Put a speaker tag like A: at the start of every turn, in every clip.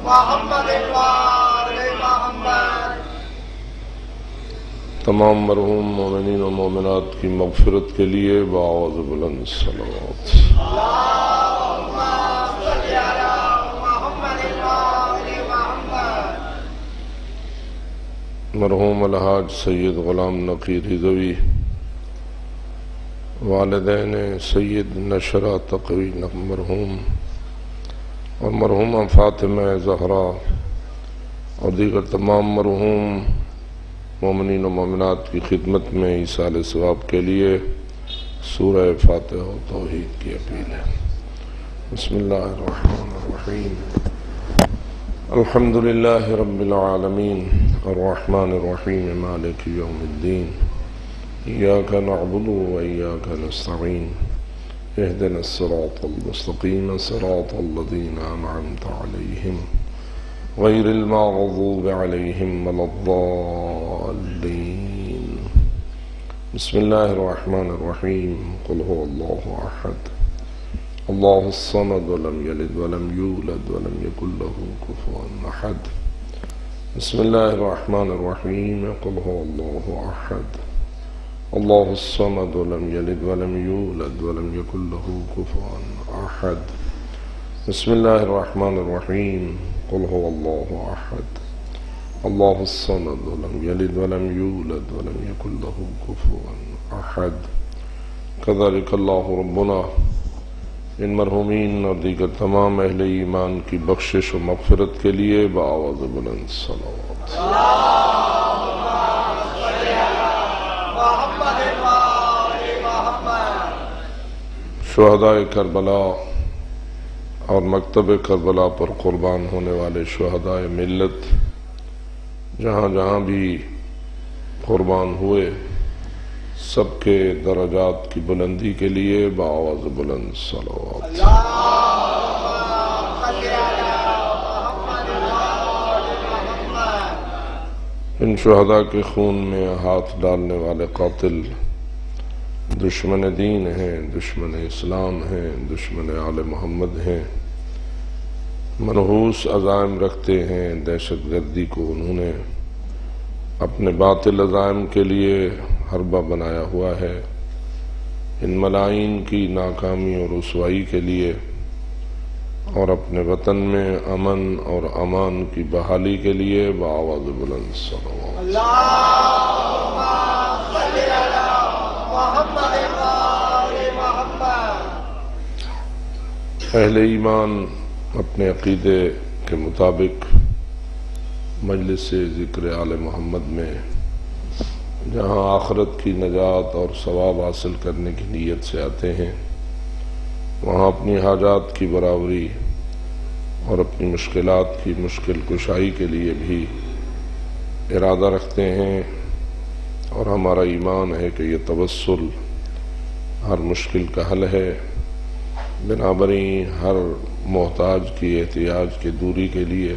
A: محمد وآل محمد۔
B: تمام مرحوم مومنین و مومنات کی مغفرت کے لیے بآواز بلند صلوات۔
A: اللہم صلی علی محمد وآل محمد۔
B: مرحوم الحاج سید غلام نقی رضوی، والدین سید نشرہ تقوی مرحوم اور مرحومہ فاطمہ زہرا اور دیگر تمام مرحوم مومنین و مومنات کی خدمت میں ایصال ثواب کے لیے سورہ فاتحہ و توحید کی اپیل ہے۔ بسم اللہ الرحمن الرحیم۔ الحمدللہ رب العالمین الرحمن الرحیم مالک یوم الدین ایاک نعبد و ایاک نستعین اہدنا الصراط المستقیم صراط الذین انعمت علیہم غیر المغضوب علیہم ولا الضالین۔ بسم اللہ الرحمن الرحیم۔ قل هو اللہ احد اللہ الصمد ولم یلد ولم یولد ولم یکن له کفوا احد۔ بسم اللہ الرحمن الرحیم۔ قل هو اللہ احد اللہ الصمد ولم یلد ولم یولد ولم یکن له کفوا احد۔ بسم اللہ الرحمن الرحیم۔ قل هو اللہ احد اللہ الصمد ولم یلد ولم یولد ولم یکن له کفوا احد۔ کذالک اللہ ربنا۔ ان مرحومین اور دیگر تمام اہل ایمان کی بخشش و مغفرت کے لیے بآواز بلند صلوات۔
A: اللہم صلی علی محمد وآل محمد۔
B: شہدائے کربلا اور مکتب کربلا پر قربان ہونے والے شہدائے ملت جہاں جہاں بھی قربان ہوئے سب کے درجات کی بلندی کے لیے بآواز بلند صلوات۔
A: اللہم صلی علی محمد وآل محمد۔
B: ان شہداء کے خون میں ہاتھ ڈالنے والے قاتل دشمن دین ہیں، دشمن اسلام ہیں، دشمن آل محمد ہیں، منحوس عزائم رکھتے ہیں۔ دہشت گردی کو انہوں نے اپنے باطل عزائم کے لیے حربہ بنایا ہوا ہے۔ ان ملائین کی ناکامی اور رسوائی کے لیے اور اپنے وطن میں امن اور امان کی بحالی کے لیے بآواز بلند صلوات۔
A: اللہم صلی علی محمد وآل محمد۔
B: اہل ایمان اپنے عقیدے کے مطابق مجلس ذکر آل محمد میں جہاں آخرت کی نجات اور ثواب حاصل کرنے کی نیت سے آتے ہیں وہاں اپنی حاجات کی برابری اور اپنی مشکلات کی مشکل کشائی کے لیے بھی ارادہ رکھتے ہیں، اور ہمارا ایمان ہے کہ یہ توسل ہر مشکل کا حل ہے۔ بنابراً ہر محتاج کی احتیاج کی دوری کے لیے،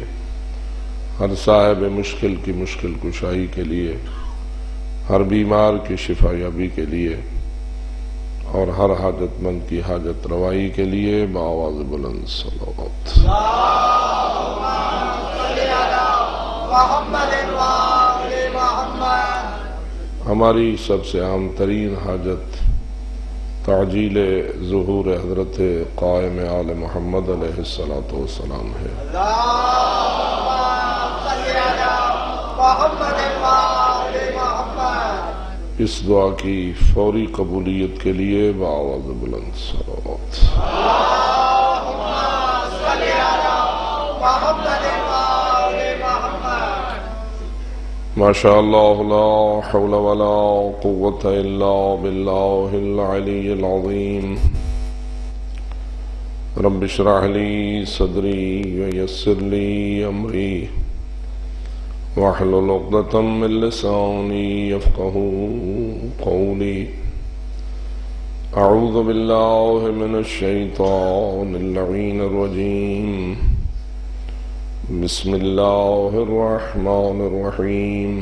B: ہر صاحب مشکل کی مشکل کشائی کے لیے، ہر بیمار کی شفا یابی کے لیے اور ہر حاجت مند کی حاجت روائی کے لیے بآواز بلند صلوات۔
A: اللہم صلی علی محمد وآل محمد۔
B: ہماری سب سے عام ترین حاجت تعجیل ظہور حضرت قائم آل محمد علیہ السلام ہے۔
A: اللہم صلی علی محمد وآل محمد۔
B: اس دعا کی فوری قبولیت کے لیے بآواز بلند صلوات۔
A: اللہم صلی علی محمد وآل محمد۔
B: ماشاء اللہ لا حول ولا قوة الا باللہ العلی العظیم۔ رب اشرح لی صدری ویسر لی امری واحلل عقدۃ من لسانی یفقہوا قولی۔ اعوذ باللہ من الشیطان اللعین الرجیم۔ بسم اللہ الرحمن الرحیم۔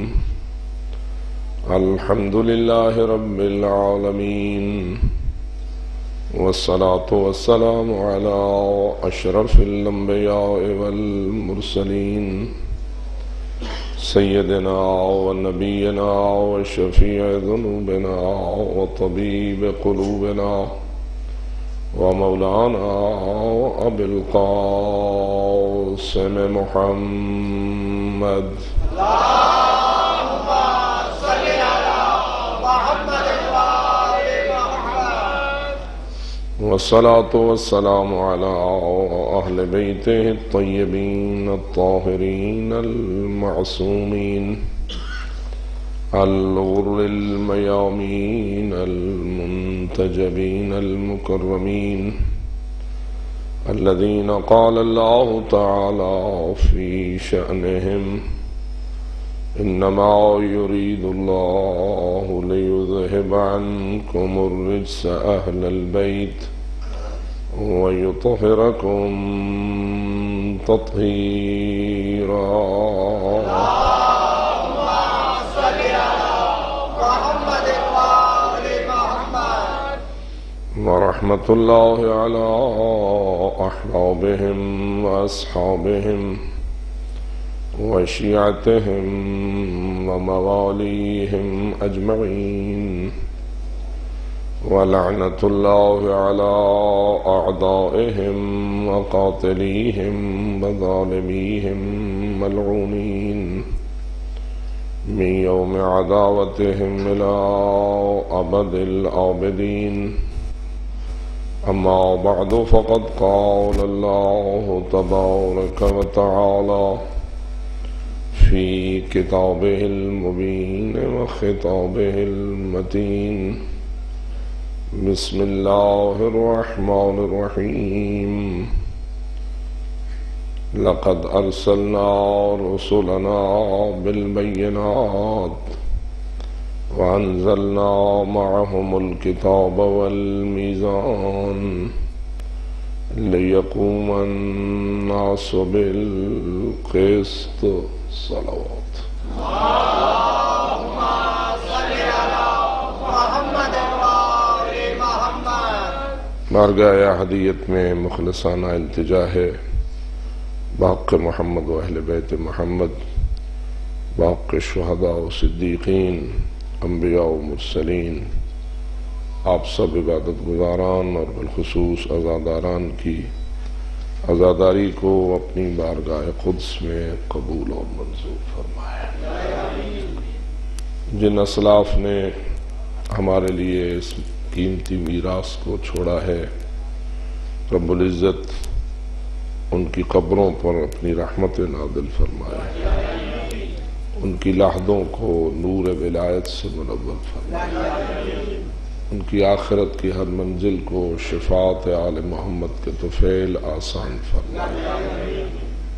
B: الحمد للہ رب العالمین والصلاة والسلام على أشرف الأنبياء والمرسلين سيدنا ونبينا وشفيع ذنوبنا وطبيب قلوبنا ومولانا أبي القاسم محمد
A: اللهم صل على محمد وآل محمد.
B: والصلاة والسلام على أهل بيته الطيبين الطاهرين المعصومين الغر الميامين المنتجبين المكرمين الذين قال الله تعالى في شأنهم إنما يريد الله ليذهب عنكم الرجس أهل البيت ويطهركم تطهيرا.
A: اللهم صل على محمد وآل محمد.
B: ورحمة الله على أحبابهم وأصحابهم وشيعتهم ومواليهم أجمعين، ولعنة الله على أعدائهم وقاتليهم وظالميهم ملعونين من يوم عداوتهم إلى أبد الآبدين. أما بعد، فقد قال الله تبارك وتعالى في كتابه المبين وخطابه المتين: بسم الله الرحمن الرحيم. لقد أرسلنا رسلنا بالبينات وأنزلنا معهم الكتاب والميزان ليقوم الناس بالقسط. صلوات.
A: اللهم صل على محمد وآل محمد.
B: بارگاہ احدیت میں مخلصانہ التجا ہے باق محمد و اہل بیت محمد، باق شہداء و صدیقین، انبیاء و مرسلین، آپ سب عبادت گزاران اور بالخصوص عزاداران کی عزاداری کو اپنی بارگاہ قدس میں قبول اور منظور فرمائے۔ جن اسلاف نے ہمارے لیے اس قیمتی میراث کو چھوڑا ہے، رب العزت ان کی قبروں پر اپنی رحمت نازل فرمائے، ان کی لحدوں کو نور ولایت سے منور فرمائے، ان کی آخرت کی ہر منزل کو شفاعت آل محمد کے طفیل آسان فرمائے،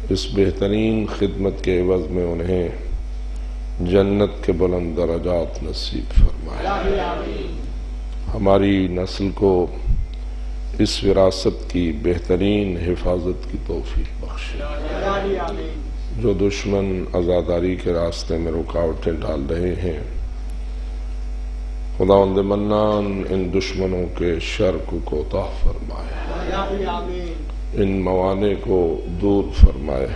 B: اس بہترین خدمت کے عوض میں انہیں جنت کے بلند درجات نصیب فرمائے۔ ہماری نسل کو اس وراثت کی بہترین حفاظت کی توفیق بخشے۔ جو دشمن عزاداری کے راستے میں رکاوٹیں ڈال رہے ہیں، خداوند منان ان دشمنوں کے شر کو کوتاہ فرمائے، ان موانع کو دور فرمائے،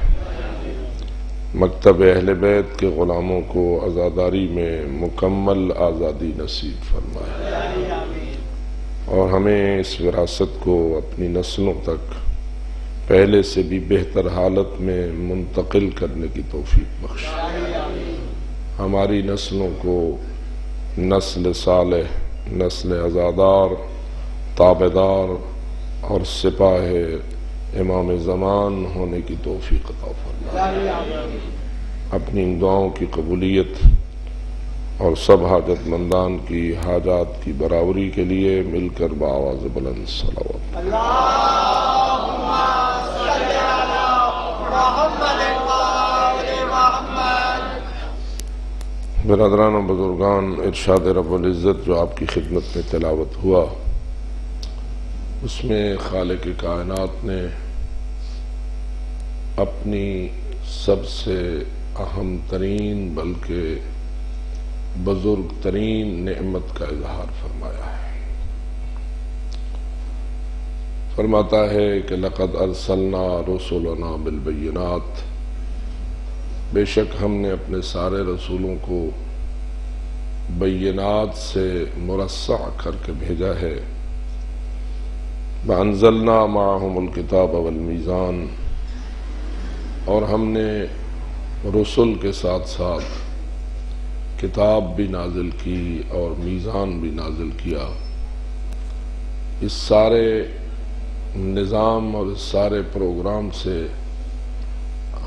B: مکتب اہل بیت کے غلاموں کو عزاداری میں مکمل آزادی نصیب فرمائے، اور ہمیں اس وراثت کو اپنی نسلوں تک پہلے سے بھی بہتر حالت میں منتقل کرنے کی توفیق بخشے۔ ہماری نسلوں کو نسل صالح، نسل عزادار، تابعدار اور سپاہ امام زمان ہونے کی توفیق عطا فرمائے۔ اپنی ان دعاؤں کی قبولیت اور سب حاجت مندان کی حاجات کی برابری کے لیے مل کر بآواز بلند صلوات۔
A: اللهم صل على محمد وآل محمد۔
B: برادران و بزرگان، ارشاد رب العزت جو آپ کی خدمت میں تلاوت ہوا، اس میں خالق کائنات نے اپنی سب سے اہم ترین بلکہ بزرگ ترین نعمت کا اظہار فرمایا ہے۔ فرماتا ہے کہ لقد ارسلنا رسلنا بالبینات، بے شک ہم نے اپنے سارے رسولوں کو بینات سے مرصع کر کے بھیجا ہے۔ وانزلنا معهم الکتاب والمیزان، اور ہم نے رسل کے ساتھ ساتھ کتاب بھی نازل کی اور میزان بھی نازل کیا۔ اس سارے نظام اور اس سارے پروگرام سے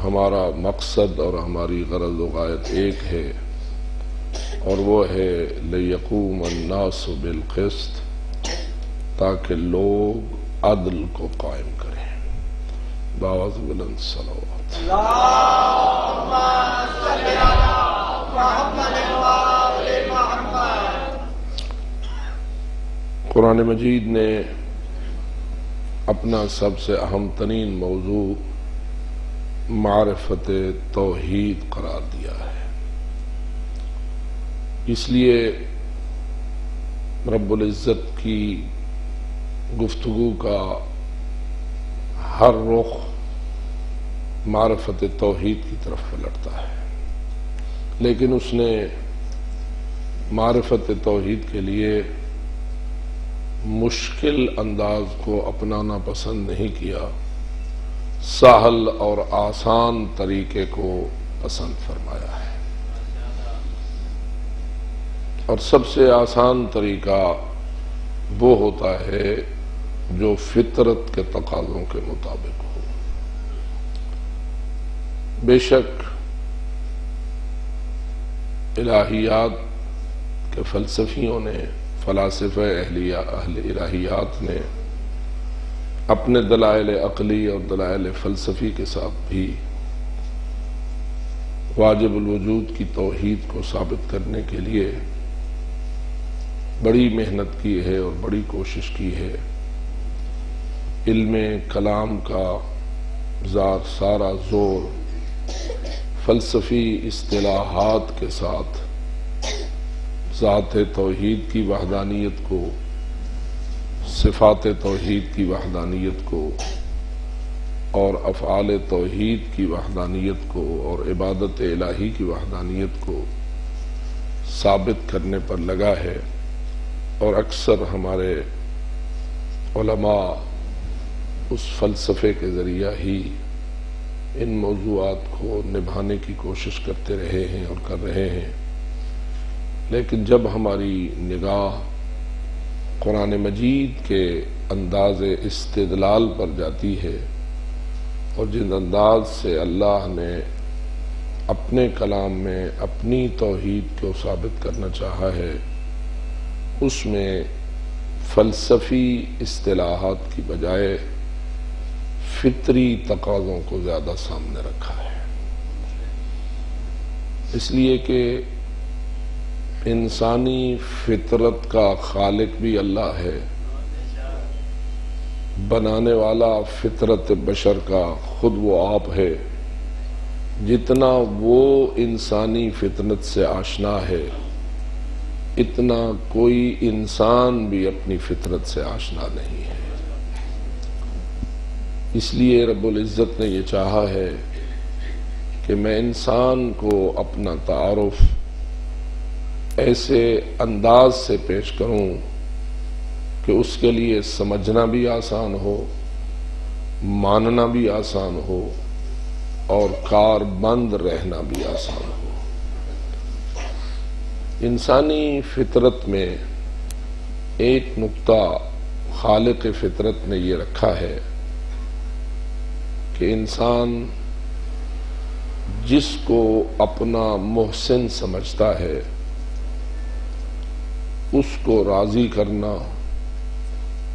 B: ہمارا مقصد اور ہماری غرض و غایت ایک ہے، اور وہ ہے لِيَقُومَ النَّاسُ بِالْقِسْطِ، تاکہ لوگ عدل کو قائم کریں۔ باواز بلند صلوات۔
A: اللہم صلی علی محمد وآل محمد۔
B: قرآن مجید نے اپنا سب سے اہم ترین موضوع معرفت توحید قرار دیا ہے۔ اس لیے رب العزت کی گفتگو کا ہر رخ معرفت توحید کی طرف پلٹتا ہے، لیکن اس نے معرفت توحید کے لیے مشکل انداز کو اپنانا پسند نہیں کیا، سہل اور آسان طریقے کو پسند فرمایا ہے۔ اور سب سے آسان طریقہ وہ ہوتا ہے جو فطرت کے تقاضوں کے مطابق ہو۔ بے شک الہیات کے فلسفیوں نے، فلاسفہ اہل الہیات نے اپنے دلائل عقلی اور دلائل فلسفی کے ساتھ بھی واجب الوجود کی توحید کو ثابت کرنے کے لیے بڑی محنت کی ہے اور بڑی کوشش کی ہے۔ علم کلام کا سارا زور فلسفی اصطلاحات کے ساتھ ذات توحید کی وحدانیت کو، صفات توحید کی وحدانیت کو، اور افعال توحید کی وحدانیت کو، اور عبادت الہی کی وحدانیت کو ثابت کرنے پر لگا ہے۔ اور اکثر ہمارے علماء اس فلسفے کے ذریعہ ہی ان موضوعات کو نبھانے کی کوشش کرتے رہے ہیں اور کر رہے ہیں، لیکن جب ہماری نگاہ قرآن مجید کے انداز استدلال پر جاتی ہے، اور جن انداز سے اللہ نے اپنے کلام میں اپنی توحید کو ثابت کرنا چاہا ہے، اس میں فلسفی اصطلاحات کی بجائے فطری تقاضوں کو زیادہ سامنے رکھا ہے۔ اس لیے کہ انسانی فطرت کا خالق بھی اللہ ہے، بنانے والا فطرت بشر کا خود وہ آپ ہے۔ جتنا وہ انسانی فطرت سے آشنا ہے، اتنا کوئی انسان بھی اپنی فطرت سے آشنا نہیں ہے۔ اس لیے رب العزت نے یہ چاہا ہے کہ میں انسان کو اپنا تعارف ایسے انداز سے پیش کروں کہ اس کے لیے سمجھنا بھی آسان ہو، ماننا بھی آسان ہو، اور کار بند رہنا بھی آسان ہو۔ انسانی فطرت میں ایک نقطہ خالق فطرت نے یہ رکھا ہے کہ انسان جس کو اپنا محسن سمجھتا ہے، اس کو راضی کرنا،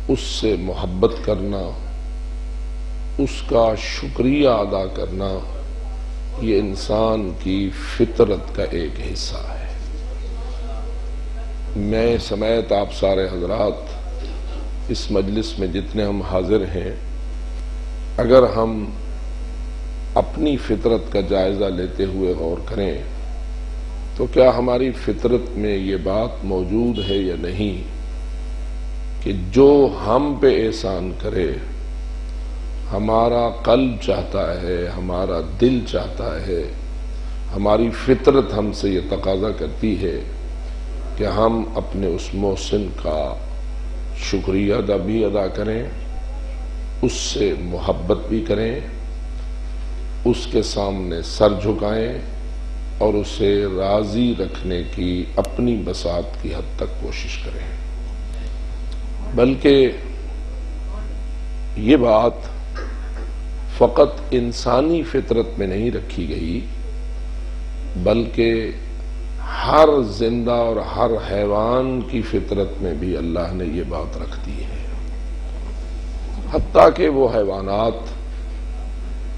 B: اس سے محبت کرنا، اس کا شکریہ ادا کرنا، یہ انسان کی فطرت کا ایک حصہ ہے۔ میں سمیت آپ سارے حضرات اس مجلس میں جتنے ہم حاضر ہیں، اگر ہم اپنی فطرت کا جائزہ لیتے ہوئے غور کریں تو کیا ہماری فطرت میں یہ بات موجود ہے یا نہیں کہ جو ہم پہ احسان کرے ہمارا قلب چاہتا ہے، ہمارا دل چاہتا ہے، ہماری فطرت ہم سے یہ تقاضا کرتی ہے کہ ہم اپنے اس محسن کا شکریہ بھی ادا کریں، اس سے محبت بھی کریں، اس کے سامنے سر جھکائیں اور اسے راضی رکھنے کی اپنی بساط کی حد تک کوشش کریں۔ بلکہ یہ بات فقط انسانی فطرت میں نہیں رکھی گئی، بلکہ ہر زندہ اور ہر حیوان کی فطرت میں بھی اللہ نے یہ بات رکھ دی ہے، حتیٰ کہ وہ حیوانات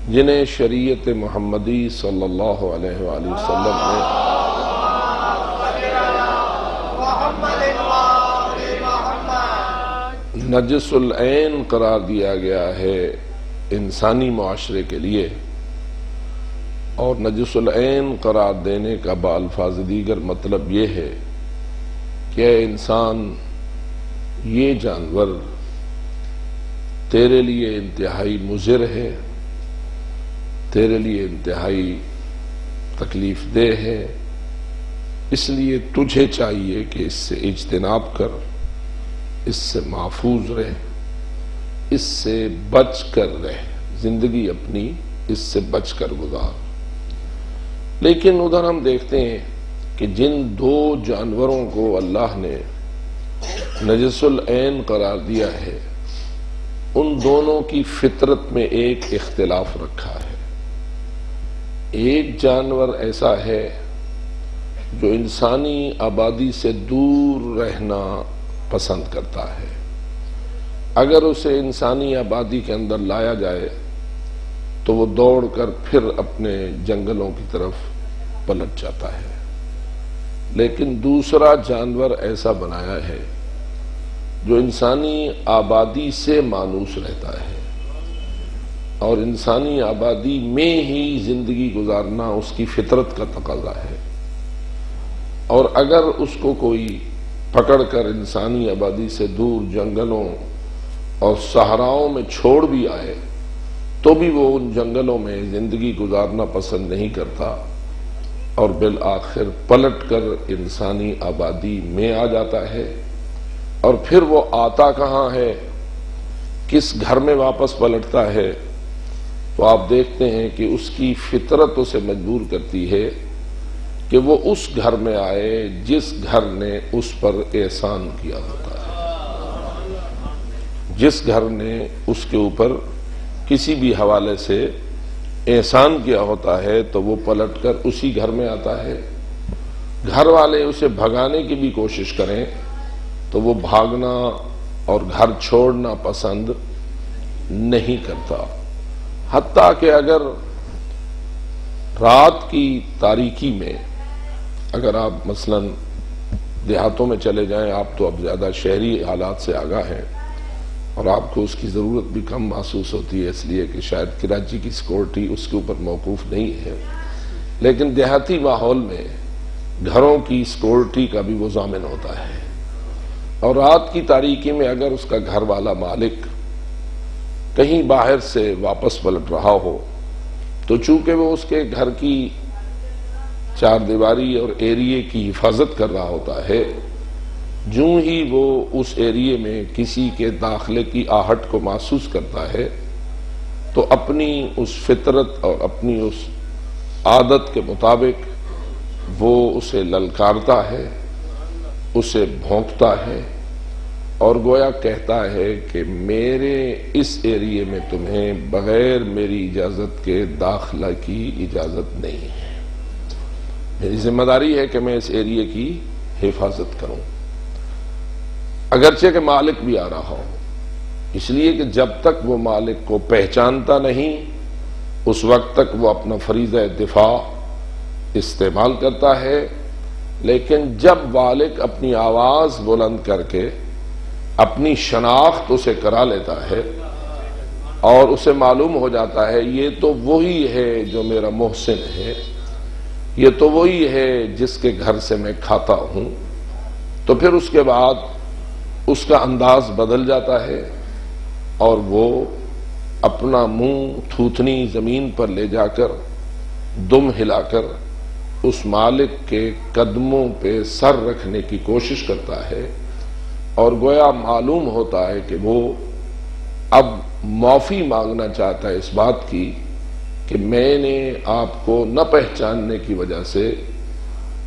B: جنہیں شریعت محمدی صلی اللہ علیہ وآلہ وسلم نے نجس العین قرار دیا گیا ہے انسانی معاشرے کے لیے، اور نجس العین قرار دینے کا بالفاظ دیگر مطلب یہ ہے کہ اے انسان، یہ جانور تیرے لیے انتہائی مضر ہے، تیرے لیے انتہائی تکلیف دہ ہے، اس لیے تجھے چاہیے کہ اس سے اجتناب کر، اس سے محفوظ رہ، اس سے بچ کر رہ، زندگی اپنی اس سے بچ کر گزار۔ لیکن ادھر ہم دیکھتے ہیں کہ جن دو جانوروں کو اللہ نے نجس العین قرار دیا ہے، ان دونوں کی فطرت میں ایک اختلاف رکھا ہے۔ ایک جانور ایسا ہے جو انسانی آبادی سے دور رہنا پسند کرتا ہے، اگر اسے انسانی آبادی کے اندر لایا جائے تو وہ دوڑ کر پھر اپنے جنگلوں کی طرف پلٹ جاتا ہے۔ لیکن دوسرا جانور ایسا بنایا ہے جو انسانی آبادی سے مانوس رہتا ہے، اور انسانی آبادی میں ہی زندگی گزارنا اس کی فطرت کا تقاضا ہے، اور اگر اس کو کوئی پکڑ کر انسانی آبادی سے دور جنگلوں اور صحراؤں میں چھوڑ بھی آئے تو بھی وہ ان جنگلوں میں زندگی گزارنا پسند نہیں کرتا، اور بالآخر پلٹ کر انسانی آبادی میں آ جاتا ہے۔ اور پھر وہ آتا کہاں ہے، کس گھر میں واپس پلٹتا ہے، تو آپ دیکھتے ہیں کہ اس کی فطرت اسے مجبور کرتی ہے کہ وہ اس گھر میں آئے جس گھر نے اس پر احسان کیا ہوتا ہے، جس گھر نے اس کے اوپر کسی بھی حوالے سے احسان کیا ہوتا ہے تو وہ پلٹ کر اسی گھر میں آتا ہے۔ گھر والے اسے بھگانے کی بھی کوشش کریں تو وہ بھاگنا اور گھر چھوڑنا پسند نہیں کرتا، حتیٰ کہ اگر رات کی تاریکی میں، اگر آپ مثلا دیہاتوں میں چلے جائیں، آپ تو اب زیادہ شہری حالات سے آگاہ ہیں اور آپ کو اس کی ضرورت بھی کم محسوس ہوتی ہے، اس لیے کہ شاید کراچی کی سیکورٹی اس کے اوپر موقوف نہیں ہے، لیکن دیہاتی ماحول میں گھروں کی سیکورٹی کا بھی وہ ضامن ہوتا ہے، اور رات کی تاریکی میں اگر اس کا گھر والا مالک کہیں باہر سے واپس پلٹ رہا ہو تو چونکہ وہ اس کے گھر کی چار دیواری اور ایریے کی حفاظت کر رہا ہوتا ہے، جوں ہی وہ اس ایریے میں کسی کے داخلے کی آہٹ کو محسوس کرتا ہے تو اپنی اس فطرت اور اپنی اس عادت کے مطابق وہ اسے للکارتا ہے، اسے بھونکتا ہے، اور گویا کہتا ہے کہ میرے اس ایریے میں تمہیں بغیر میری اجازت کے داخلہ کی اجازت نہیں ہے، میری ذمہ داری ہے کہ میں اس ایریے کی حفاظت کروں، اگرچہ کہ مالک بھی آ رہا ہو، اس لیے کہ جب تک وہ مالک کو پہچانتا نہیں اس وقت تک وہ اپنا فریضہ دفاع استعمال کرتا ہے، لیکن جب مالک اپنی آواز بلند کر کے اپنی شناخت اسے کرا لیتا ہے اور اسے معلوم ہو جاتا ہے یہ تو وہی ہے جو میرا محسن ہے، یہ تو وہی ہے جس کے گھر سے میں کھاتا ہوں، تو پھر اس کے بعد اس کا انداز بدل جاتا ہے اور وہ اپنا منہ تھوتنی زمین پر لے جا کر دم ہلا کر اس مالک کے قدموں پہ سر رکھنے کی کوشش کرتا ہے، اور گویا معلوم ہوتا ہے کہ وہ اب معافی مانگنا چاہتا ہے اس بات کی کہ میں نے آپ کو نہ پہچاننے کی وجہ سے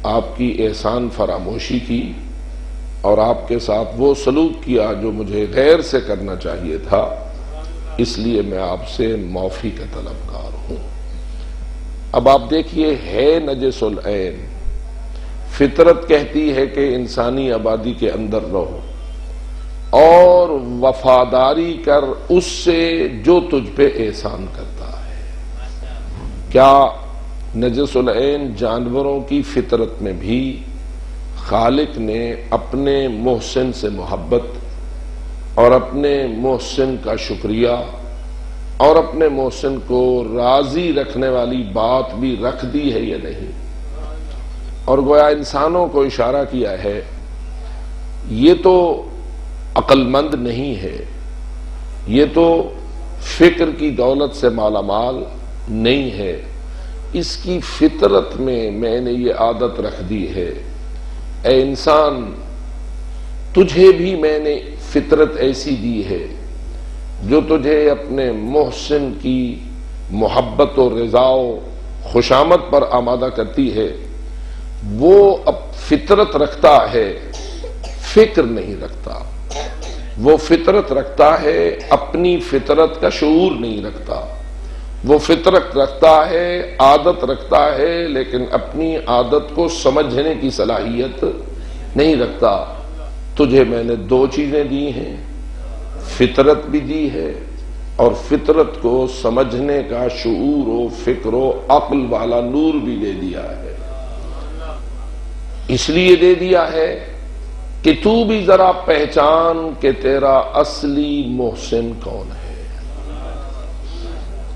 B: آپ کی احسان فراموشی کی اور آپ کے ساتھ وہ سلوک کیا جو مجھے غیر سے کرنا چاہیے تھا، اس لیے میں آپ سے معافی کا طلبگار ہوں۔ اب آپ دیکھیے، ہے نجس العین، فطرت کہتی ہے کہ انسانی آبادی کے اندر رہو اور وفاداری کر اس سے جو تجھ پہ احسان کرتا ہے۔ کیا نجس العین جانوروں کی فطرت میں بھی خالق نے اپنے محسن سے محبت اور اپنے محسن کا شکریہ اور اپنے محسن کو راضی رکھنے والی بات بھی رکھ دی ہے یا نہیں؟ اور گویا انسانوں کو اشارہ کیا ہے، یہ تو عقل مند نہیں ہے، یہ تو فکر کی دولت سے مالا مال نہیں ہے، اس کی فطرت میں نے یہ عادت رکھ دی ہے۔ اے انسان، تجھے بھی میں نے فطرت ایسی دی ہے جو تجھے اپنے محسن کی محبت و رضا و خوشامد پر آمادہ کرتی ہے۔ وہ اب فطرت رکھتا ہے، فکر نہیں رکھتا۔ وہ فطرت رکھتا ہے، اپنی فطرت کا شعور نہیں رکھتا۔ وہ فطرت رکھتا ہے، عادت رکھتا ہے، لیکن اپنی عادت کو سمجھنے کی صلاحیت نہیں رکھتا۔ تجھے میں نے دو چیزیں دی ہیں، فطرت بھی دی ہے اور فطرت کو سمجھنے کا شعور و فکر و عقل والا نور بھی دے دیا ہے۔ اس لیے دے دیا ہے کہ تو بھی ذرا پہچان کہ تیرا اصلی محسن کون ہے۔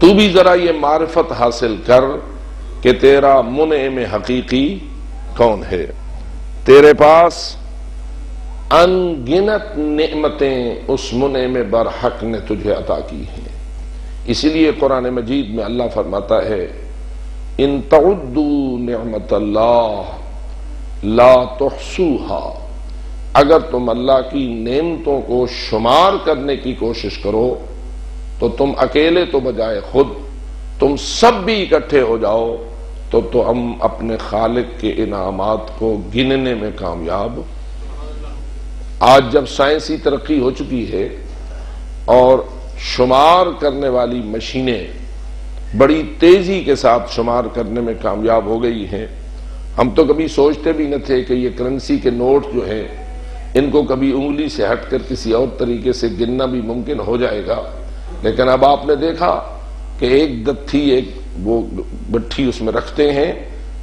B: تو بھی ذرا یہ معرفت حاصل کر کہ تیرا منعم حقیقی کون ہے۔ تیرے پاس ان گنت نعمتیں اس منعم برحق نے تجھے عطا کی ہیں۔ اسی لیے قرآن مجید میں اللہ فرماتا ہے، ان تعدوا نعمت اللہ لا تحصوها، اگر تم اللہ کی نعمتوں کو شمار کرنے کی کوشش کرو تو تم اکیلے تو بجائے خود تم سب بھی اکٹھے ہو جاؤ تو ہم اپنے خالق کے انعامات کو گننے میں کامیاب۔ آج جب سائنسی ترقی ہو چکی ہے اور شمار کرنے والی مشینیں بڑی تیزی کے ساتھ شمار کرنے میں کامیاب ہو گئی ہیں، ہم تو کبھی سوچتے بھی نہ تھے کہ یہ کرنسی کے نوٹ جو ہیں ان کو کبھی انگلی سے ہٹ کر کسی اور طریقے سے گننا بھی ممکن ہو جائے گا، لیکن اب آپ نے دیکھا کہ ایک دتھی ایک وہ بٹھی اس میں رکھتے ہیں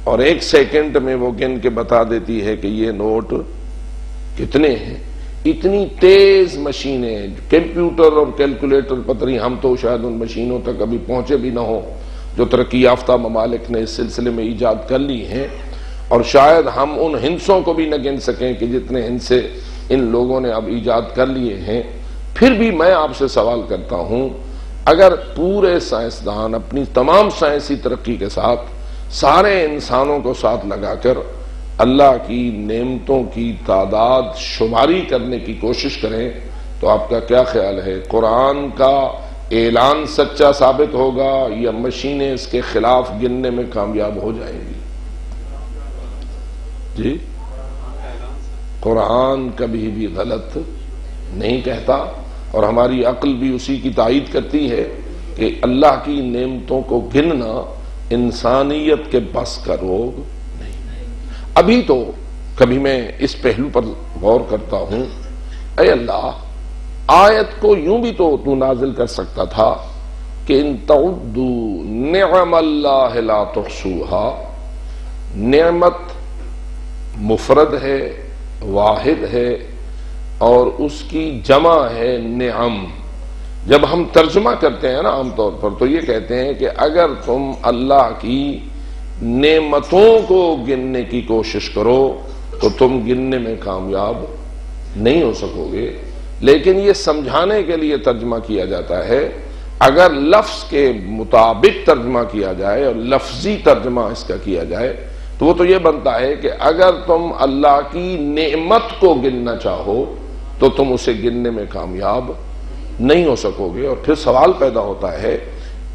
B: اور ایک سیکنڈ میں وہ گن کے بتا دیتی ہے کہ یہ نوٹ کتنے ہیں۔ اتنی تیز مشینیں، کمپیوٹر اور کیلکولیٹر، پتہ نہیں ہم تو شاید ان مشینوں تک ابھی پہنچے بھی نہ ہوں جو ترقی یافتہ ممالک نے اس سلسلے میں ایجاد کر لی ہیں، اور شاید ہم ان ہندسوں کو بھی نہ گن سکیں کہ جتنے ہندسے ان لوگوں نے اب ایجاد کر لیے ہیں۔ پھر بھی میں آپ سے سوال کرتا ہوں، اگر پورے سائنسدان اپنی تمام سائنسی ترقی کے ساتھ سارے انسانوں کو ساتھ لگا کر اللہ کی نعمتوں کی تعداد شماری کرنے کی کوشش کریں تو آپ کا کیا خیال ہے، قرآن کا اعلان سچا ثابت ہوگا یا مشینیں اس کے خلاف گننے میں کامیاب ہو جائیں گی؟ جی، قرآن کبھی بھی غلط نہیں کہتا اور ہماری عقل بھی اسی کی تائید کرتی ہے کہ اللہ کی نعمتوں کو گننا انسانیت کے بس کا روگ نہیں۔ ابھی تو کبھی میں اس پہلو پر غور کرتا ہوں، اے اللہ، آیت کو یوں بھی تو نازل کر سکتا تھا کہ ان تعدوا نعم اللہ لا تحصوها، نعمت مفرد ہے، واحد ہے اور اس کی جمع ہے نعم۔ جب ہم ترجمہ کرتے ہیں نا عام طور پر تو یہ کہتے ہیں کہ اگر تم اللہ کی نعمتوں کو گننے کی کوشش کرو تو تم گننے میں کامیاب نہیں ہو سکو گے، لیکن یہ سمجھانے کے لیے ترجمہ کیا جاتا ہے۔ اگر لفظ کے مطابق ترجمہ کیا جائے اور لفظی ترجمہ اس کا کیا جائے تو وہ تو یہ بنتا ہے کہ اگر تم اللہ کی نعمت کو گننا چاہو تو تم اسے گننے میں کامیاب نہیں ہو سکو گے۔ اور پھر سوال پیدا ہوتا ہے،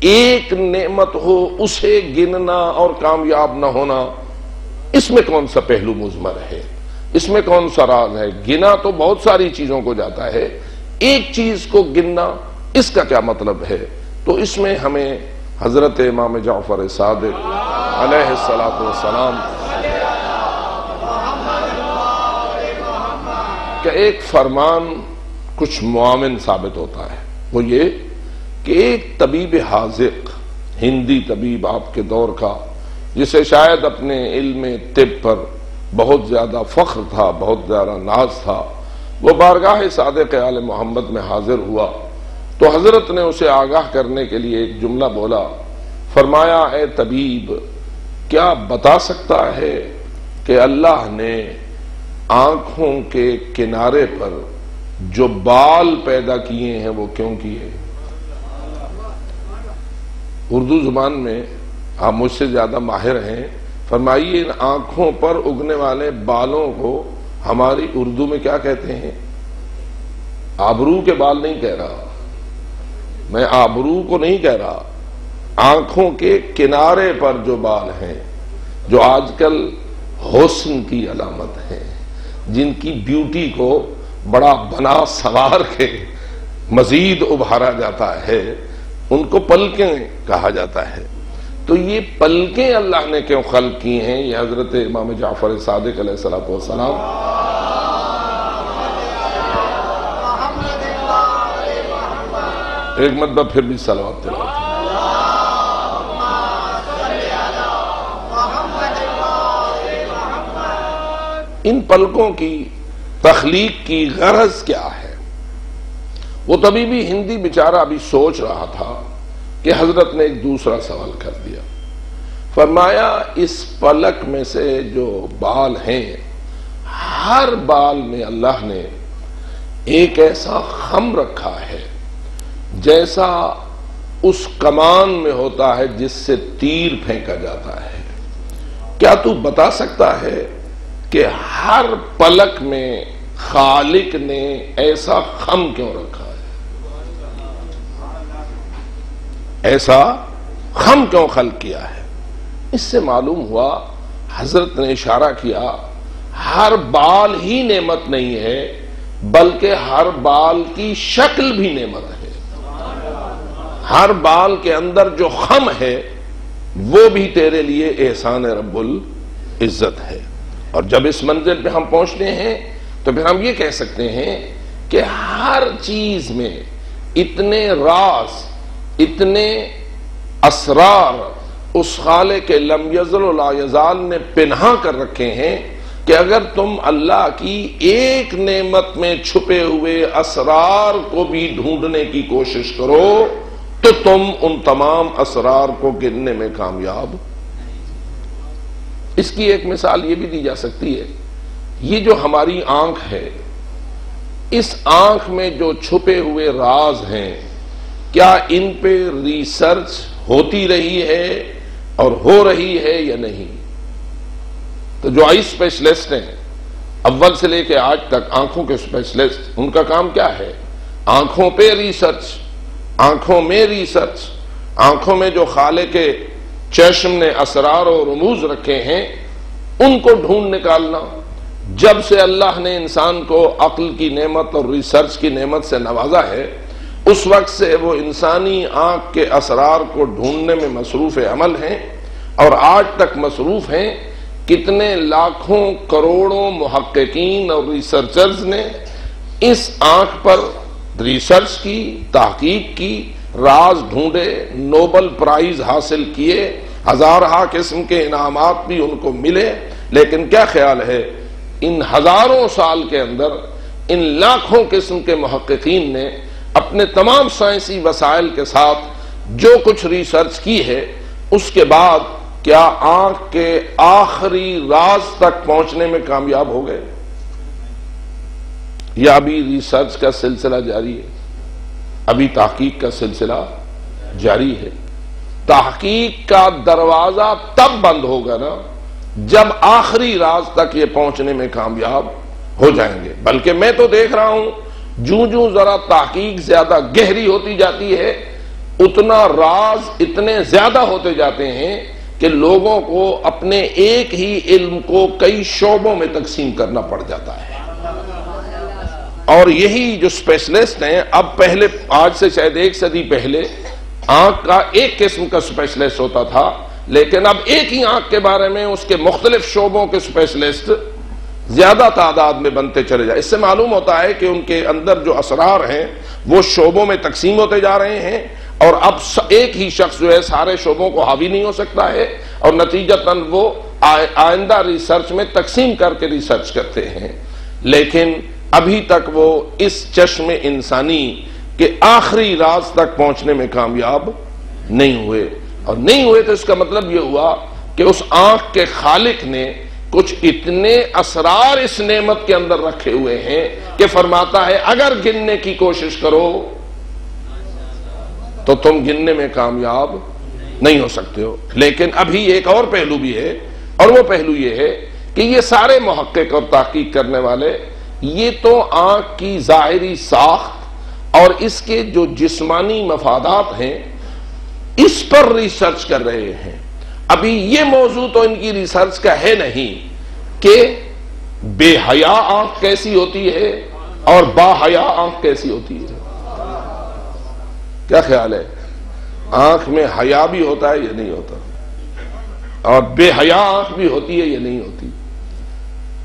B: ایک نعمت ہو اسے گننا اور کامیاب نہ ہونا، اس میں کون سا پہلو مضمر ہے، اس میں کون سا راز ہے؟ گنا تو بہت ساری چیزوں کو جاتا ہے، ایک چیز کو گننا اس کا کیا مطلب ہے؟ تو اس میں ہمیں حضرت امام جعفر صادق علیہ السلام کا ایک فرمان کچھ معاون ثابت ہوتا ہے، وہ یہ کہ ایک طبیب حاذق، ہندی طبیب آپ کے دور کا، جسے شاید اپنے علم طب پر بہت زیادہ فخر تھا، بہت زیادہ ناز تھا، وہ بارگاہ صادق آل محمد میں حاضر ہوا تو حضرت نے اسے آگاہ کرنے کے لیے ایک جملہ بولا، فرمایا اے طبیب، کیا بتا سکتا ہے کہ اللہ نے آنکھوں کے کنارے پر جو بال پیدا کیے ہیں وہ کیوں کیے؟ اردو زبان میں آپ مجھ سے زیادہ ماہر ہیں، فرمائیے ان آنکھوں پر اگنے والے بالوں کو ہماری اردو میں کیا کہتے ہیں؟ آبرو کے بال نہیں کہہ رہا میں، آبرو کو نہیں کہہ رہا، آنکھوں کے کنارے پر جو بال ہیں، جو آج کل حسن کی علامت ہیں، جن کی بیوٹی کو بڑا بنا سوار کے مزید ابھارا جاتا ہے، ان کو پلکیں کہا جاتا ہے۔ تو یہ پلکیں اللہ نے کیوں خلق کی ہیں؟ یہ حضرت امام جعفر صادق علیہ السلام ایک مرتبہ پھر بھی صلوات تلاوت۔ ان پلکوں کی تخلیق کی غرض کیا ہے؟ وہ تبھی بھی ہندی بیچارہ ابھی سوچ رہا تھا کہ حضرت نے ایک دوسرا سوال کر دیا، فرمایا اس پلک میں سے جو بال ہیں، ہر بال میں اللہ نے ایک ایسا خم رکھا ہے جیسا اس کمان میں ہوتا ہے جس سے تیر پھینکا جاتا ہے۔ کیا تو بتا سکتا ہے کہ ہر پلک میں خالق نے ایسا خم کیوں رکھا ہے؟ ایسا خم کیوں خلق کیا ہے؟ اس سے معلوم ہوا، حضرت نے اشارہ کیا، ہر بال ہی نعمت نہیں ہے بلکہ ہر بال کی شکل بھی نعمت ہے۔ ہر بال کے اندر جو خم ہے وہ بھی تیرے لیے احسان رب العزت ہے۔ اور جب اس منزل پہ ہم پہنچتے ہیں تو پھر ہم یہ کہہ سکتے ہیں کہ ہر چیز میں اتنے راز، اتنے اسرار اس خالق لم یزل و لا یزال نے پنہا کر رکھے ہیں کہ اگر تم اللہ کی ایک نعمت میں چھپے ہوئے اسرار کو بھی ڈھونڈنے کی کوشش کرو تو تم ان تمام اسرار کو گننے میں کامیاب۔ اس کی ایک مثال یہ بھی دی جا سکتی ہے، یہ جو ہماری آنکھ ہے، اس آنکھ میں جو چھپے ہوئے راز ہیں، کیا ان پہ ریسرچ ہوتی رہی ہے اور ہو رہی ہے یا نہیں؟ تو جو آئی اسپیشلسٹ ہیں، اول سے لے کے آج تک آنکھوں کے اسپیشلسٹ، ان کا کام کیا ہے؟ آنکھوں پہ ریسرچ، آنکھوں میں ریسرچ، آنکھوں میں جو خالق کے چشم نے اسرار و رموز رکھے ہیں ان کو ڈھونڈ نکالنا۔ جب سے اللہ نے انسان کو عقل کی نعمت اور ریسرچ کی نعمت سے نوازا ہے، اس وقت سے وہ انسانی آنکھ کے اسرار کو ڈھونڈنے میں مصروف عمل ہیں، اور آج تک مصروف ہیں۔ کتنے لاکھوں کروڑوں محققین اور ریسرچرز نے اس آنکھ پر ریسرچ کی، تحقیق کی، راز ڈھونڈے، نوبل پرائز حاصل کیے، ہزارہ قسم کے انعامات بھی ان کو ملے، لیکن کیا خیال ہے ان ہزاروں سال کے اندر ان لاکھوں قسم کے محققین نے اپنے تمام سائنسی وسائل کے ساتھ جو کچھ ریسرچ کی ہے، اس کے بعد کیا آنکھ کے آخری راز تک پہنچنے میں کامیاب ہو گئے؟ یا ابھی ریسرچ کا سلسلہ جاری ہے؟ ابھی تحقیق کا سلسلہ جاری ہے. تحقیق کا دروازہ تب بند ہوگا نا جب آخری راز تک یہ پہنچنے میں کامیاب ہو جائیں گے. بلکہ میں تو دیکھ رہا ہوں جوں ذرا تحقیق زیادہ گہری ہوتی جاتی ہے اتنا راز اتنے زیادہ ہوتے جاتے ہیں کہ لوگوں کو اپنے ایک ہی علم کو کئی شعبوں میں تقسیم کرنا پڑ جاتا ہے. اور یہی جو اسپیشلسٹ ہیں، اب پہلے آج سے شاید 1 صدی پہلے آنکھ کا ایک قسم کا اسپیشلسٹ ہوتا تھا، لیکن اب ایک ہی آنکھ کے بارے میں اس کے مختلف شعبوں کے اسپیشلسٹ زیادہ تعداد میں بنتے چلے جائے. اس سے معلوم ہوتا ہے کہ ان کے اندر جو اسرار ہیں وہ شعبوں میں تقسیم ہوتے جا رہے ہیں، اور اب ایک ہی شخص جو ہے سارے شعبوں کو حاوی نہیں ہو سکتا ہے، اور نتیجتاً وہ آئندہ ریسرچ میں تقسیم کر کے ریسرچ کرتے ہیں. لیکن ابھی تک وہ اس چشم انسانی کے آخری راز تک پہنچنے میں کامیاب نہیں ہوئے. اور نہیں ہوئے تو اس کا مطلب یہ ہوا کہ اس آنکھ کے خالق نے کچھ اتنے اسرار اس نعمت کے اندر رکھے ہوئے ہیں کہ فرماتا ہے اگر گننے کی کوشش کرو تو تم گننے میں کامیاب نہیں ہو سکتے ہو. لیکن ابھی ایک اور پہلو بھی ہے، اور وہ پہلو یہ ہے کہ یہ سارے محقق اور تحقیق کرنے والے یہ تو آنکھ کی ظاہری ساخت اور اس کے جو جسمانی مفادات ہیں اس پر ریسرچ کر رہے ہیں. ابھی یہ موضوع تو ان کی ریسرچ کا ہے نہیں کہ بے حیا آنکھ کیسی ہوتی ہے اور با حیا آنکھ کیسی ہوتی ہے. کیا خیال ہے؟ آنکھ میں حیا بھی ہوتا ہے یا نہیں ہوتا؟ اور بے حیا آنکھ بھی ہوتی ہے یا نہیں ہوتی؟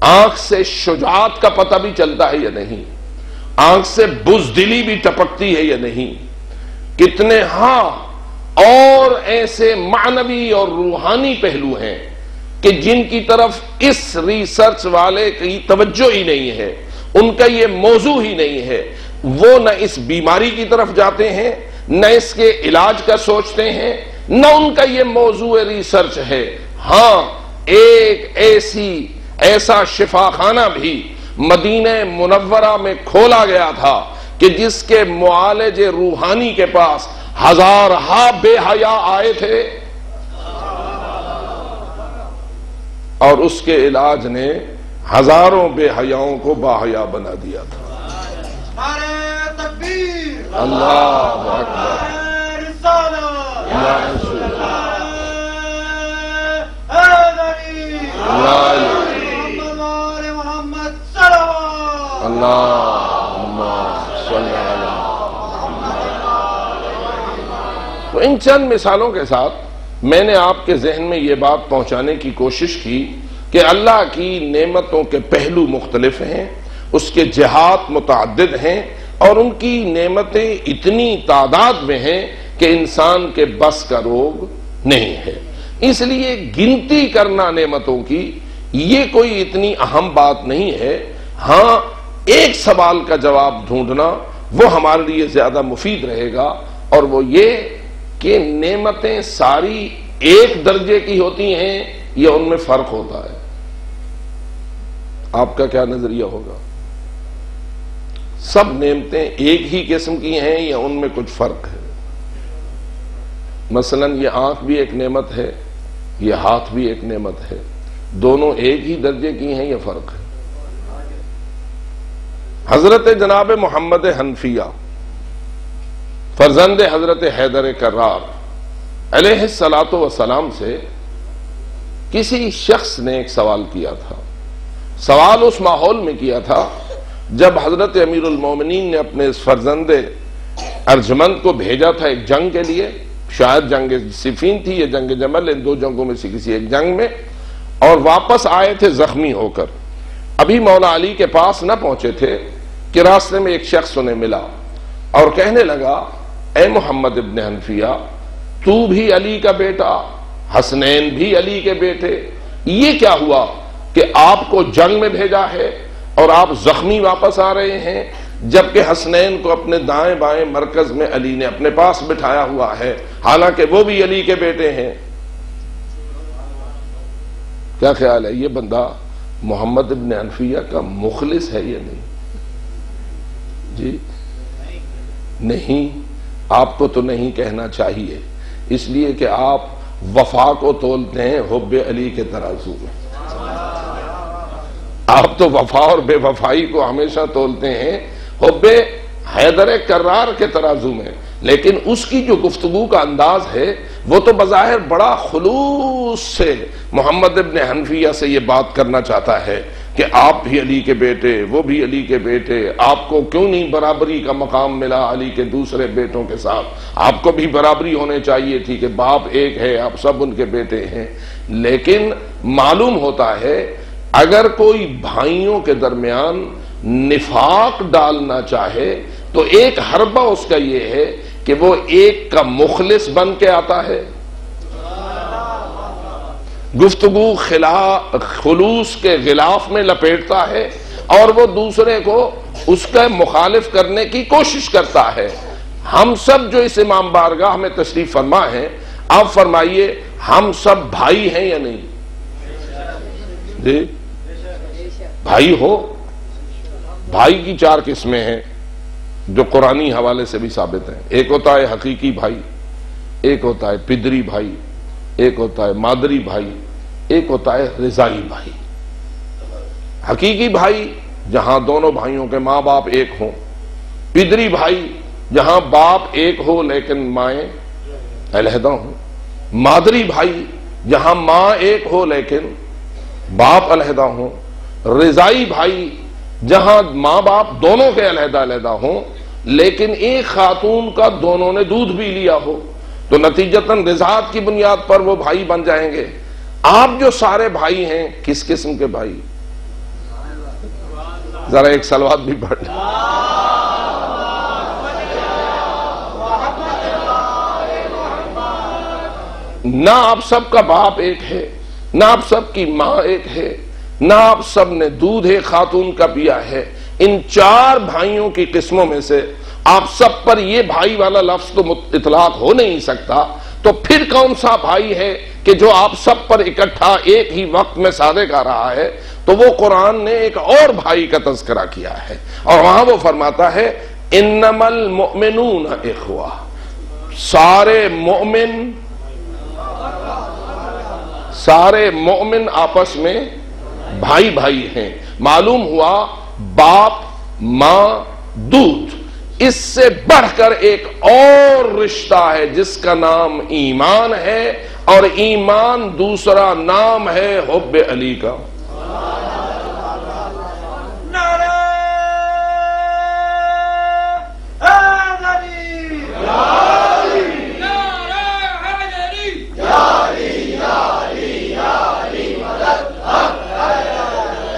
B: آنکھ سے شجاعت کا پتہ بھی چلتا ہے یا نہیں؟ آنکھ سے بزدلی بھی ٹپکتی ہے یا نہیں؟ کتنے ہاں اور ایسے معنوی اور روحانی پہلو ہیں کہ جن کی طرف اس ریسرچ والے کی توجہ ہی نہیں ہے، ان کا یہ موضوع ہی نہیں ہے. وہ نہ اس بیماری کی طرف جاتے ہیں، نہ اس کے علاج کا سوچتے ہیں، نہ ان کا یہ موضوع ریسرچ ہے. ہاں ایک ایسا شفاخانہ بھی مدینہ منورہ میں کھولا گیا تھا کہ جس کے معالج روحانی کے پاس ہزارہا بے حیا آئے تھے، اور اس کے علاج نے ہزاروں بے حیاؤں کو با حیا بنا دیا تھا.
A: نعرہ تکبیر،
B: اللہ اکبر،
A: نعرہ رسالت،
B: یا رسول اللہ،
A: محمد صلوات،
B: اللہم صلی علی. تو ان چند مثالوں کے ساتھ میں نے آپ کے ذہن میں یہ بات پہنچانے کی کوشش کی کہ اللہ کی نعمتوں کے پہلو مختلف ہیں، اس کے جہات متعدد ہیں، اور ان کی نعمتیں اتنی تعداد میں ہیں کہ انسان کے بس کا روگ نہیں ہے. اس لیے گنتی کرنا نعمتوں کی یہ کوئی اتنی اہم بات نہیں ہے. ہاں ایک سوال کا جواب ڈھونڈنا وہ ہمارے لیے زیادہ مفید رہے گا، اور وہ یہ کہ نعمتیں ساری ایک درجے کی ہوتی ہیں یا ان میں فرق ہوتا ہے؟ آپ کا کیا نظریہ ہوگا؟ سب نعمتیں ایک ہی قسم کی ہیں یا ان میں کچھ فرق ہے؟ مثلا یہ آنکھ بھی ایک نعمت ہے، یہ ہاتھ بھی ایک نعمت ہے، دونوں ایک ہی درجے کی ہیں یا فرق ہے؟ حضرت جناب محمد حنفیہ فرزند حضرت حیدر کرار علیہ الصلاۃ والسلام سے کسی شخص نے ایک سوال کیا تھا. سوال اس ماحول میں کیا تھا جب حضرت امیر المومنین نے اپنے اس فرزند ارجمند کو بھیجا تھا ایک جنگ کے لیے، شاید جنگ صفین تھی یا جنگ جمل، ان دو جنگوں میں سے کسی ایک جنگ میں، اور واپس آئے تھے زخمی ہو کر. ابھی مولا علی کے پاس نہ پہنچے تھے کہ راستے میں ایک شخص انہیں ملا اور کہنے لگا اے محمد ابن حنفیہ، تو بھی علی کا بیٹا، حسنین بھی علی کے بیٹے، یہ کیا ہوا کہ آپ کو جنگ میں بھیجا ہے اور آپ زخمی واپس آ رہے ہیں، جبکہ حسنین کو اپنے دائیں بائیں مرکز میں علی نے اپنے پاس بٹھایا ہوا ہے، حالانکہ وہ بھی علی کے بیٹے ہیں؟ کیا خیال ہے یہ بندہ محمد ابن حنفیہ کا مخلص ہے یا نہیں؟ جی نہیں، آپ کو تو نہیں کہنا چاہیے، اس لیے کہ آپ وفا کو تولتے ہیں حب علی کے ترازو میں. آپ تو وفا اور بے وفائی کو ہمیشہ تولتے ہیں حب حیدر کرار کے ترازو میں. لیکن اس کی جو گفتگو کا انداز ہے وہ تو بظاہر بڑا خلوص سے محمد ابن حنفیہ سے یہ بات کرنا چاہتا ہے کہ آپ بھی علی کے بیٹے، وہ بھی علی کے بیٹے، آپ کو کیوں نہیں برابری کا مقام ملا علی کے دوسرے بیٹوں کے ساتھ؟ آپ کو بھی برابری ہونے چاہیے تھی کہ باپ ایک ہے، آپ سب ان کے بیٹے ہیں. لیکن معلوم ہوتا ہے اگر کوئی بھائیوں کے درمیان نفاق ڈالنا چاہے تو ایک حربہ اس کا یہ ہے کہ وہ ایک کا مخلص بن کے آتا ہے، گفتگو خلوص کے غلاف میں لپیٹتا ہے اور وہ دوسرے کو اس کا مخالف کرنے کی کوشش کرتا ہے. ہم سب جو اس امام بارگاہ میں تشریف فرما ہیں، آپ فرمائیے ہم سب بھائی ہیں یا نہیں؟ جی بھائی ہو. بھائی کی 4 قسمیں ہیں جو قرآنی حوالے سے بھی ثابت ہیں. ایک ہوتا ہے حقیقی بھائی، ایک ہوتا ہے پدری بھائی، ایک ہوتا ہے مادری بھائی، ایک ہوتا ہے رضائی بھائی. حقیقی بھائی جہاں دونوں بھائیوں کے ماں باپ ایک ہوں، پدری بھائی جہاں باپ ایک ہو لیکن مائیں علیحدہ ہوں، مادری بھائی جہاں ماں ایک ہو لیکن باپ علیحدہ ہوں، رضائی بھائی جہاں ماں باپ دونوں کے علیحدہ علیحدہ ہوں لیکن ایک خاتون کا دونوں نے دودھ بھی لیا ہو، تو نتیجتاً رضاعت کی بنیاد پر وہ بھائی بن جائیں گے. آپ جو سارے بھائی ہیں کس قسم کے بھائی؟ ذرا ایک صلوات بھی پڑھ لیں. نہ آپ سب کا باپ ایک ہے، نہ آپ سب کی ماں ایک ہے، نہ آپ سب نے دودھ ایک خاتون کا پیا ہے. ان 4 بھائیوں کی قسموں میں سے آپ سب پر یہ بھائی والا لفظ تو اطلاق ہو نہیں سکتا، تو پھر کون سا بھائی ہے کہ جو آپ سب پر اکٹھا ایک ہی وقت میں صادق آ رہا ہے؟ تو وہ قرآن نے ایک اور بھائی کا تذکرہ کیا ہے اور وہاں وہ فرماتا ہے انما المؤمنون اخوہ، سارے مومن آپس میں بھائی بھائی ہیں. معلوم ہوا باپ ماں دودھ، اس سے بڑھ کر ایک اور رشتہ ہے جس کا نام ایمان ہے، اور ایمان دوسرا نام ہے حب علی کا.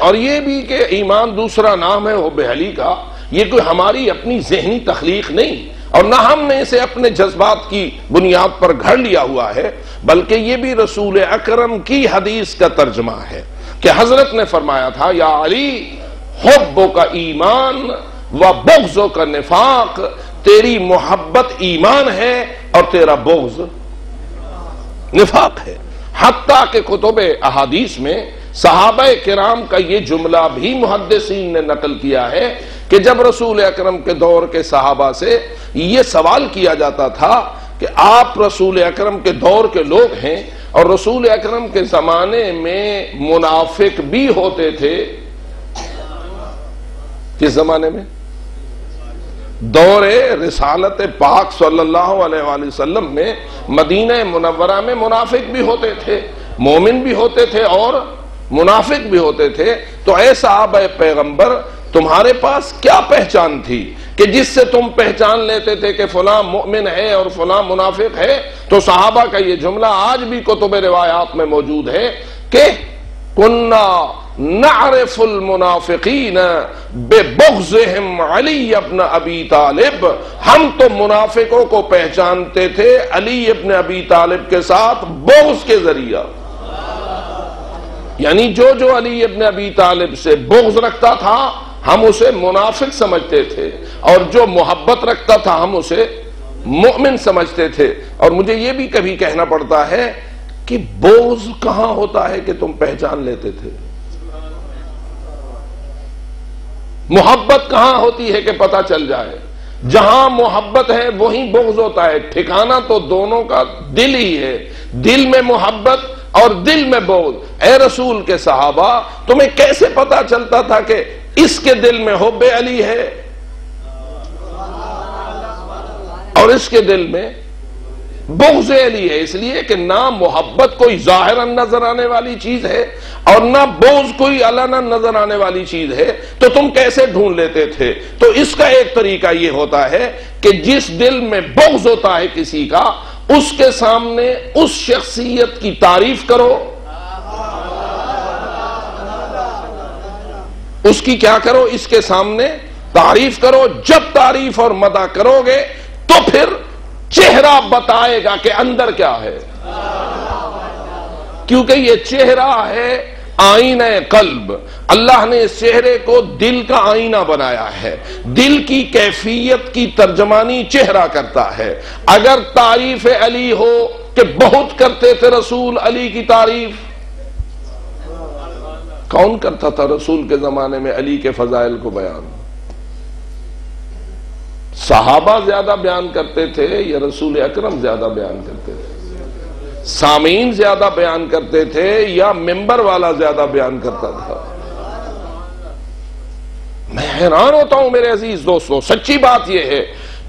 B: اور یہ بھی کہ ایمان دوسرا نام ہے حب علی کا، یہ کوئی ہماری اپنی ذہنی تخلیق نہیں اور نہ ہم نے اسے اپنے جذبات کی بنیاد پر گھڑ لیا ہوا ہے، بلکہ یہ بھی رسول اکرم کی حدیث کا ترجمہ ہے کہ حضرت نے فرمایا تھا یا علی حبو کا ایمان و بغضو کا نفاق، تیری محبت ایمان ہے اور تیرا بغض نفاق ہے. حتیٰ کہ کتب احادیث میں صحابہ کرام کا یہ جملہ بھی محدثین نے نقل کیا ہے کہ جب رسول اکرم کے دور کے صحابہ سے یہ سوال کیا جاتا تھا کہ آپ رسول اکرم کے دور کے لوگ ہیں اور رسول اکرم کے زمانے میں منافق بھی ہوتے تھے. کس زمانے میں؟ دور رسالت پاک صلی اللہ علیہ وآلہ وسلم میں مدینہ منورہ میں منافق بھی ہوتے تھے، مومن بھی ہوتے تھے اور منافق بھی ہوتے تھے. تو اے صحابہ پیغمبر تمہارے پاس کیا پہچان تھی کہ جس سے تم پہچان لیتے تھے کہ فلاں مؤمن ہے اور فلاں منافق ہے؟ تو صحابہ کا یہ جملہ آج بھی کتب روایات میں موجود ہے کہ کننا نعرف المنافقین ببغضہم علی ابن ابی طالب، ہم تو منافقوں کو پہچانتے تھے علی ابن ابی طالب کے ساتھ بغض کے ذریعہ. یعنی جو علی ابن ابی طالب سے بغض رکھتا تھا ہم اسے منافق سمجھتے تھے، اور جو محبت رکھتا تھا ہم اسے مؤمن سمجھتے تھے. اور مجھے یہ بھی کبھی کہنا پڑتا ہے کہ بغض کہاں ہوتا ہے کہ تم پہچان لیتے تھے؟ محبت کہاں ہوتی ہے کہ پتہ چل جائے؟ جہاں محبت ہے وہیں بغض ہوتا ہے. ٹھکانہ تو دونوں کا دل ہی ہے. دل میں محبت اور دل میں بغض. اے رسول کے صحابہ، تمہیں کیسے پتا چلتا تھا کہ اس کے دل میں حب علی ہے اور اس کے دل میں بغض علی ہے؟ اس لیے کہ نہ محبت کوئی ظاہراً نظر آنے والی چیز ہے اور نہ بغض کوئی علناً نظر آنے والی چیز ہے. تو تم کیسے ڈھونڈ لیتے تھے؟ تو اس کا ایک طریقہ یہ ہوتا ہے کہ جس دل میں بغض ہوتا ہے کسی کا، اس کے سامنے اس شخصیت کی تعریف کرو. اس کی کیا کرو؟ اس کے سامنے تعریف کرو. جب تعریف اور مدح کرو گے تو پھر چہرہ بتائے گا کہ اندر کیا ہے. کیونکہ یہ چہرہ ہے آئینہ قلب. اللہ نے اس چہرے کو دل کا آئینہ بنایا ہے. دل کی کیفیت کی ترجمانی چہرہ کرتا ہے. اگر تعریف علی ہو کہ بہت کرتے تھے رسول علی کی تعریف. کون کرتا تھا رسول کے زمانے میں علی کے فضائل کو بیان؟ صحابہ زیادہ بیان کرتے تھے یا رسول اکرم زیادہ بیان کرتے تھے؟ سامعین زیادہ بیان کرتے تھے یا ممبر والا زیادہ بیان کرتا تھا؟ میں حیران ہوتا ہوں میرے عزیز دوستو. سچی بات یہ ہے،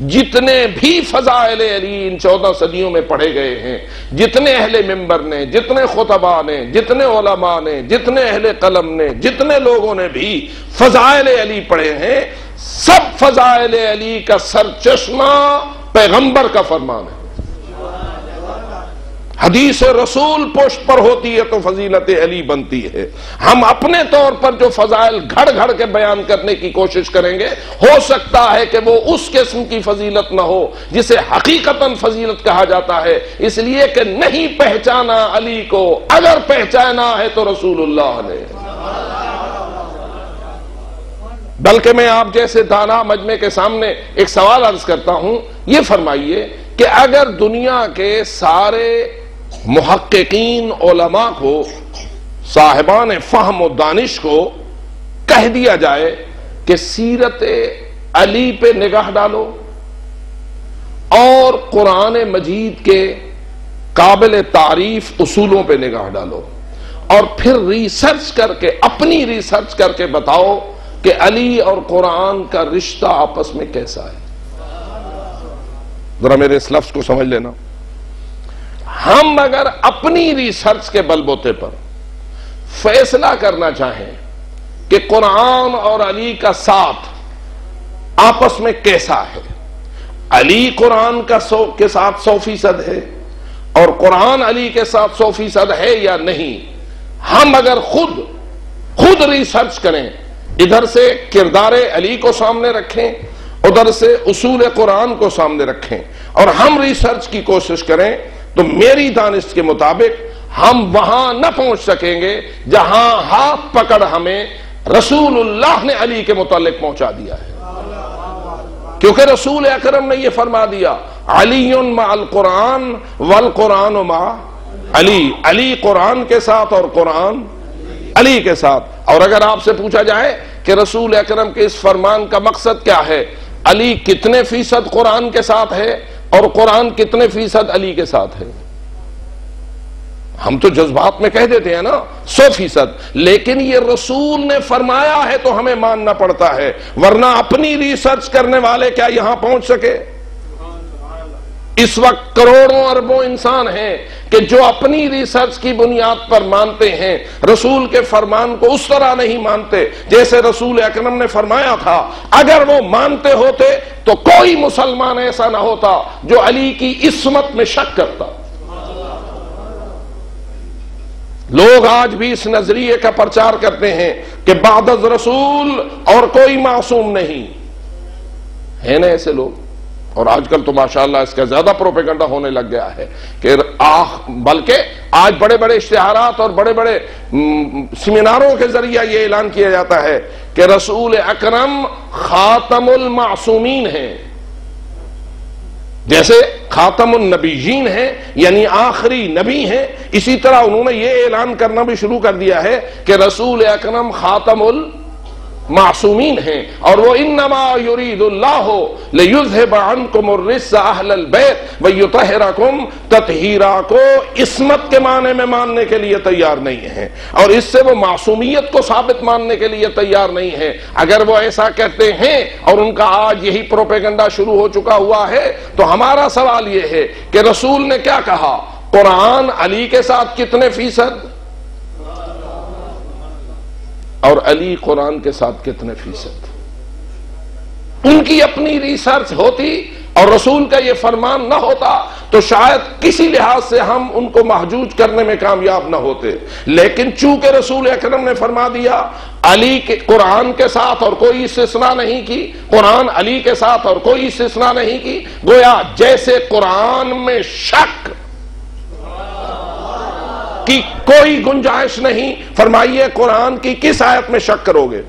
B: جتنے بھی فضائل علی ان 14 صدیوں میں پڑھے گئے ہیں، جتنے اہل ممبر نے، جتنے خطباء نے، جتنے علماء نے، جتنے اہل قلم نے، جتنے لوگوں نے بھی فضائل علی پڑھے ہیں، سب فضائل علی کا سرچشمہ پیغمبر کا فرمان ہے. حدیث رسول پشت پر ہوتی ہے تو فضیلت علی بنتی ہے. ہم اپنے طور پر جو فضائل گھڑ گھڑ کے بیان کرنے کی کوشش کریں گے، ہو سکتا ہے کہ وہ اس قسم کی فضیلت نہ ہو جسے حقیقتاً فضیلت کہا جاتا ہے. اس لیے کہ نہیں پہچانا علی کو. اگر پہچانا ہے تو رسول اللہ نے. بلکہ میں آپ جیسے دانا مجمع کے سامنے ایک سوال عرض کرتا ہوں. یہ فرمائیے کہ اگر دنیا کے سارے محققین علماء کو، صاحبان فہم و دانش کو کہہ دیا جائے کہ سیرت علی پہ نگاہ ڈالو اور قرآن مجید کے قابل تعریف اصولوں پہ نگاہ ڈالو اور پھر ریسرچ کر کے، اپنی ریسرچ کر کے بتاؤ کہ علی اور قرآن کا رشتہ آپس میں کیسا ہے. ذرا میرے اس لفظ کو سمجھ لینا. ہم اگر اپنی ریسرچ کے بل بوتے پر فیصلہ کرنا چاہیں کہ قرآن اور علی کا ساتھ آپس میں کیسا ہے، علی قرآن کے ساتھ 100% ہے اور قرآن علی کے ساتھ 100% ہے یا نہیں، ہم اگر خود ریسرچ کریں، ادھر سے کردار علی کو سامنے رکھیں، ادھر سے اصول قرآن کو سامنے رکھیں اور ہم ریسرچ کی کوشش کریں، تو میری دانش کے مطابق ہم وہاں نہ پہنچ سکیں گے جہاں ہاتھ پکڑ ہمیں رسول اللہ نے علی کے متعلق پہنچا دیا ہے. کیونکہ رسول اکرم نے یہ فرما دیا، علی مع القرآن والقرآن مع علی. علی قرآن کے ساتھ اور قرآن علی کے ساتھ. اور اگر آپ سے پوچھا جائے کہ رسول اکرم کے اس فرمان کا مقصد کیا ہے، علی کتنے فیصد قرآن کے ساتھ ہے اور قرآن کتنے فیصد علی کے ساتھ ہے، ہم تو جذبات میں کہہ دیتے ہیں نا 100%، لیکن یہ رسول نے فرمایا ہے تو ہمیں ماننا پڑتا ہے، ورنہ اپنی ریسرچ کرنے والے کیا یہاں پہنچ سکے؟ اس وقت کروڑوں اربوں انسان ہیں کہ جو اپنی ریسرچ کی بنیاد پر مانتے ہیں، رسول کے فرمان کو اس طرح نہیں مانتے جیسے رسول اکرم نے فرمایا تھا. اگر وہ مانتے ہوتے تو کوئی مسلمان ایسا نہ ہوتا جو علی کی عصمت میں شک کرتا. لوگ آج بھی اس نظریے کا پرچار کرتے ہیں کہ بعد از رسول اور کوئی معصوم نہیں ہے. نا ایسے لوگ؟ اور آج کل تو ماشاءاللہ اس کا زیادہ پروپیگنڈا ہونے لگ گیا ہے کہ بلکہ آج بڑے بڑے اشتہارات اور بڑے بڑے سیمیناروں کے ذریعہ یہ اعلان کیا جاتا ہے کہ رسول اکرم خاتم المعصومین ہیں. جیسے خاتم النبیین ہیں یعنی آخری نبی ہیں، اسی طرح انہوں نے یہ اعلان کرنا بھی شروع کر دیا ہے کہ رسول اکرم خاتم معصومین ہیں، اور وہ انما یرید اللہ لیذھب عنکم الرجس اہل البیت ویطہرکم تطہیرا کو عصمت کے معنی میں ماننے کے لیے تیار نہیں ہیں، اور اس سے وہ معصومیت کو ثابت ماننے کے لیے تیار نہیں ہیں۔ اگر وہ ایسا کہتے ہیں اور ان کا آج یہی پروپیگنڈا شروع ہو چکا ہوا ہے، تو ہمارا سوال یہ ہے کہ رسول نے کیا کہا؟ قرآن علی کے ساتھ کتنے فیصد اور علی قرآن کے ساتھ کتنے فیصد؟ ان کی اپنی ریسرچ ہوتی اور رسول کا یہ فرمان نہ ہوتا تو شاید کسی لحاظ سے ہم ان کو محجوج کرنے میں کامیاب نہ ہوتے، لیکن چونکہ رسول اکرم نے فرما دیا علی کے قرآن کے ساتھ اور کوئی استثناء نہیں کی، قرآن علی کے ساتھ اور کوئی استثناء نہیں کی، گویا جیسے قرآن میں شک کی کوئی گنجائش نہیں۔ فرمائیے قرآن کی کس آیت میں شک کرو گے؟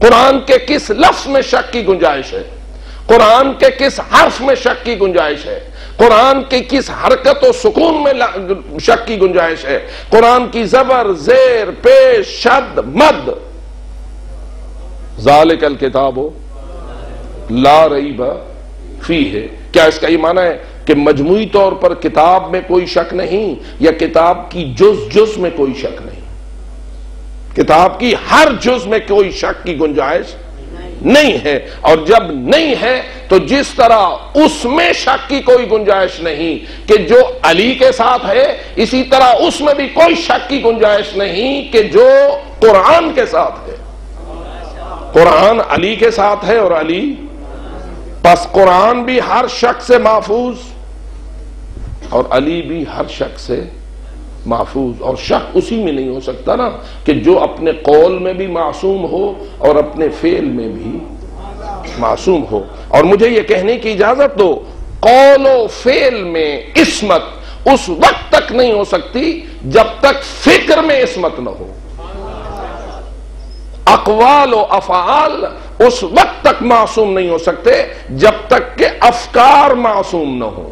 B: قرآن کے کس لفظ میں شک کی گنجائش ہے؟ قرآن کے کس حرف میں شک کی گنجائش ہے؟ قرآن کی کس حرکت و سکون میں شک کی گنجائش ہے؟ قرآن کی زبر، زیر، پیش، شد، مد، ذالک الکتاب لا ریب فیہ، کیا اس کا یہ معنی ہے کہ مجموعی طور پر کتاب میں کوئی شک نہیں، یا کتاب کی جز میں کوئی شک نہیں؟ کتاب کی ہر جز میں کوئی شک کی گنجائش نہیں ہے، اور جب نہیں ہے تو جس طرح اس میں شک کی کوئی گنجائش نہیں کہ جو علی کے ساتھ ہے، اسی طرح اس میں بھی کوئی شک کی گنجائش نہیں کہ جو قرآن کے ساتھ ہے۔ قرآن علی کے ساتھ ہے اور علی، پس قرآن بھی ہر شک سے محفوظ اور علی بھی ہر شک سے محفوظ، اور شک اسی میں نہیں ہو سکتا نا کہ جو اپنے قول میں بھی معصوم ہو اور اپنے فعل میں بھی معصوم ہو۔ اور مجھے یہ کہنے کی اجازت دو، قول و فعل میں عصمت اس وقت تک نہیں ہو سکتی جب تک فکر میں عصمت نہ ہو۔ اقوال و افعال اس وقت تک معصوم نہیں ہو سکتے جب تک کہ افکار معصوم نہ ہو،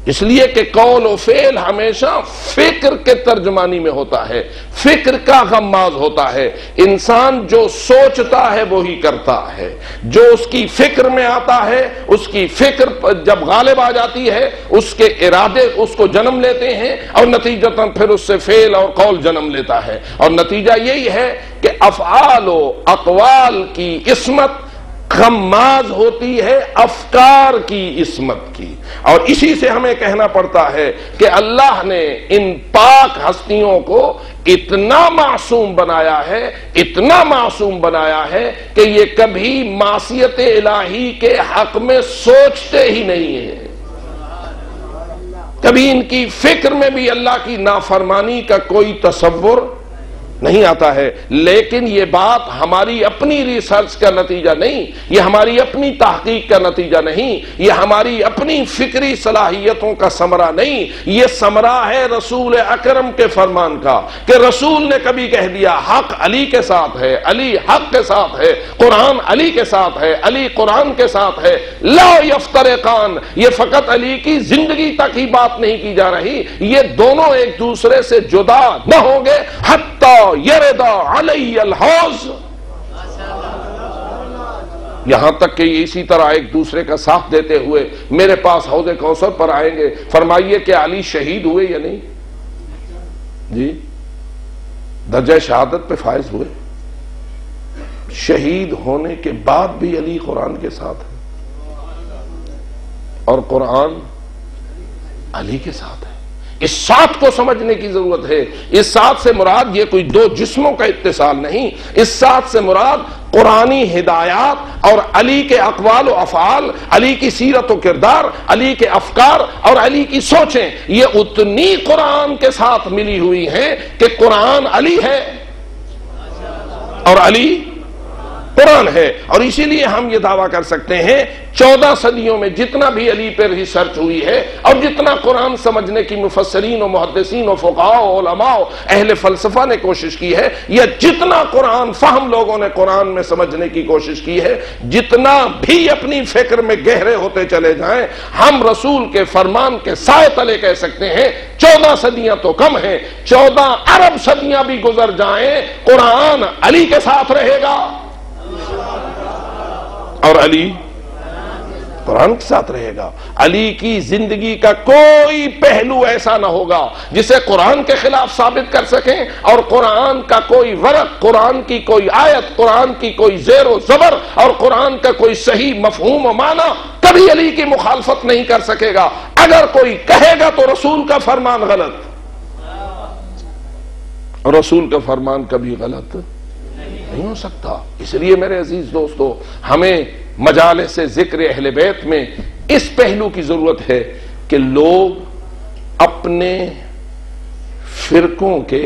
B: اس لیے کہ قول و فعل ہمیشہ فکر کے ترجمانی میں ہوتا ہے، فکر کا غماز ہوتا ہے۔ انسان جو سوچتا ہے وہی کرتا ہے، جو اس کی فکر میں آتا ہے، اس کی فکر جب غالب آ جاتی ہے، اس کے ارادے اس کو جنم لیتے ہیں، اور نتیجتاً پھر اس سے فعل اور قول جنم لیتا ہے، اور نتیجہ یہی ہے کہ افعال و اقوال کی عصمت غماز ہوتی ہے افکار کی عصمت کی۔ اور اسی سے ہمیں کہنا پڑتا ہے کہ اللہ نے ان پاک ہستیوں کو اتنا معصوم بنایا ہے، اتنا معصوم بنایا ہے کہ یہ کبھی معصیت الہی کے حق میں سوچتے ہی نہیں ہیں، کبھی ان کی فکر میں بھی اللہ کی نافرمانی کا کوئی تصور نہیں آتا ہے۔ لیکن یہ بات ہماری اپنی ریسرچ کا نتیجہ نہیں، یہ ہماری اپنی تحقیق کا نتیجہ نہیں، یہ ہماری اپنی فکری صلاحیتوں کا ثمرہ نہیں، یہ ثمرہ ہے رسول اکرم کے فرمان کا، کہ رسول نے کبھی کہہ دیا حق علی کے ساتھ ہے، علی حق کے ساتھ ہے، قرآن علی کے ساتھ ہے، علی قرآن کے ساتھ ہے، لا یفترقان، یہ فقط علی کی زندگی تک ہی بات نہیں کی جا رہی، یہ دونوں ایک دوسرے سے جدا نہ ہوں گے حتی یردا علی الحوض، یہاں تک کہ یہ اسی طرح ایک دوسرے کا ساتھ دیتے ہوئے میرے پاس حوض کوثر پر آئیں گے۔ فرمائیے کہ علی شہید ہوئے یا نہیں؟ جی، درجہ شہادت پہ فائز ہوئے، شہید ہونے کے بعد بھی علی قرآن کے ساتھ ہے اور قرآن علی کے ساتھ ہے۔ اس ساتھ کو سمجھنے کی ضرورت ہے۔ اس ساتھ سے مراد یہ کوئی دو جسموں کا اتصال نہیں، اس ساتھ سے مراد قرآنی ہدایات اور علی کے اقوال و افعال، علی کی سیرت و کردار، علی کے افکار اور علی کی سوچیں، یہ اتنی قرآن کے ساتھ ملی ہوئی ہیں کہ قرآن علی ہے اور علی قرآن ہے. اور اسی لیے ہم یہ دعویٰ کر سکتے ہیں 14 صدیوں میں جتنا بھی علی پر ریسرچ ہوئی ہے اور جتنا قرآن سمجھنے کی مفسرین و محدثین و فقہاء و علماء و اہل فلسفہ نے کوشش کی ہے، یا جتنا قرآن فہم لوگوں نے قرآن میں سمجھنے کی کوشش کی ہے، جتنا بھی اپنی فکر میں گہرے ہوتے چلے جائیں، ہم رسول کے فرمان کے سائے تلے کہہ سکتے ہیں 14 صدیاں تو کم ہیں، 14 ارب صدیاں بھی گزر جائیں، قرآن علی کے ساتھ رہے گا اور علی قرآن کے ساتھ رہے گا. علی کی زندگی کا کوئی پہلو ایسا نہ ہوگا جسے قرآن کے خلاف ثابت کر سکیں، اور قرآن کا کوئی ورق، قرآن کی کوئی آیت، قرآن کی کوئی زیر و زبر اور قرآن کا کوئی صحیح مفہوم و معنی کبھی علی کی مخالفت نہیں کر سکے گا. اگر کوئی کہے گا تو رسول کا فرمان غلط، اور رسول کا فرمان کبھی غلط نہیں ہو سکتا. اس لیے میرے عزیز دوستو، ہمیں مجالس ذکر اہل بیت میں اس پہلو کی ضرورت ہے کہ لوگ اپنے فرقوں کے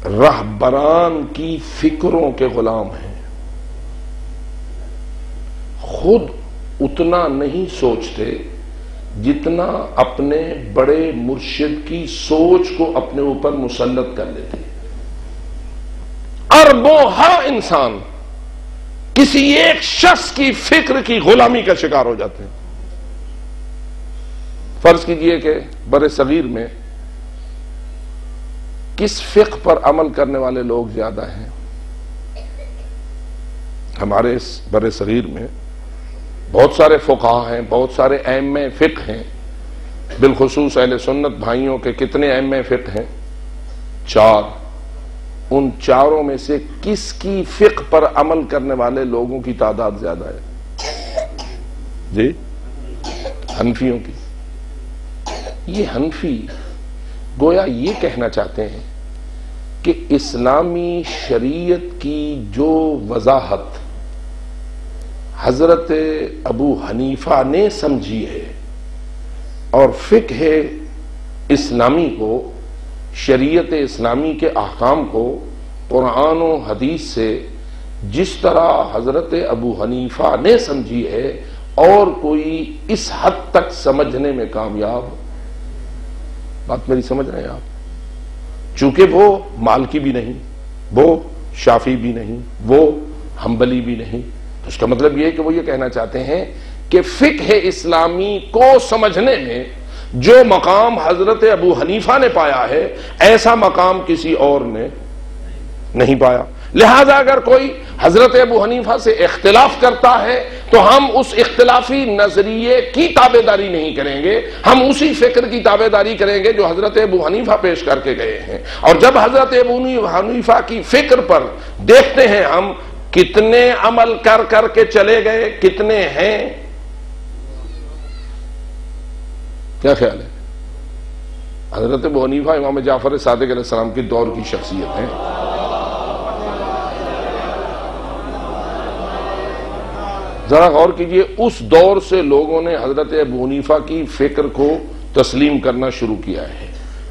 B: رہبران کی فکروں کے غلام ہیں، خود اتنا نہیں سوچتے جتنا اپنے بڑے مرشد کی سوچ کو اپنے اوپر مسلط کر لیتے. اربوں ہر انسان کسی ایک شخص کی فکر کی غلامی کا شکار ہو جاتے ہیں. فرض کیجئے کہ بر صغیر میں کس فقہ پر عمل کرنے والے لوگ زیادہ ہیں؟ ہمارے اس بر صغیر میں بہت سارے فقہاء ہیں، بہت سارے ائمہ فقہ ہیں. بالخصوص اہل سنت بھائیوں کے کتنے ائمہ فقہ ہیں؟ 4. ان 4 میں سے کس کی فقہ پر عمل کرنے والے لوگوں کی تعداد زیادہ ہے؟ جی، حنفیوں کی. یہ حنفی گویا یہ کہنا چاہتے ہیں کہ اسلامی شریعت کی جو وضاحت حضرت ابو حنیفہ نے سمجھی ہے اور فقہ اسلامی کو، شریعت اسلامی کے احکام کو قرآن و حدیث سے جس طرح حضرت ابو حنیفہ نے سمجھی ہے اور کوئی اس حد تک سمجھنے میں کامیاب، بات میری سمجھ رہے ہیں آپ؟ چونکہ وہ مالکی بھی نہیں، وہ شافعی بھی نہیں، وہ حنبلی بھی نہیں، تو اس کا مطلب یہ ہے کہ وہ یہ کہنا چاہتے ہیں کہ فقہ اسلامی کو سمجھنے میں جو مقام حضرت ابو حنیفہ نے پایا ہے ایسا مقام کسی اور نے نہیں پایا. لہذا اگر کوئی حضرت ابو حنیفہ سے اختلاف کرتا ہے تو ہم اس اختلافی نظریے کی تابعداری نہیں کریں گے، ہم اسی فکر کی تابعداری کریں گے جو حضرت ابو حنیفہ پیش کر کے گئے ہیں. اور جب حضرت ابو حنیفہ کی فکر پر دیکھتے ہیں ہم کتنے عمل کر کر کے چلے گئے، کتنے ہیں، کیا خیال ہے؟ حضرت ابو حنیفہ امام جعفر صادق علیہ السلام کی دور کی شخصیت ہیں. ذرا غور کیجئے، اس دور سے لوگوں نے حضرت ابو حنیفہ کی فکر کو تسلیم کرنا شروع کیا ہے،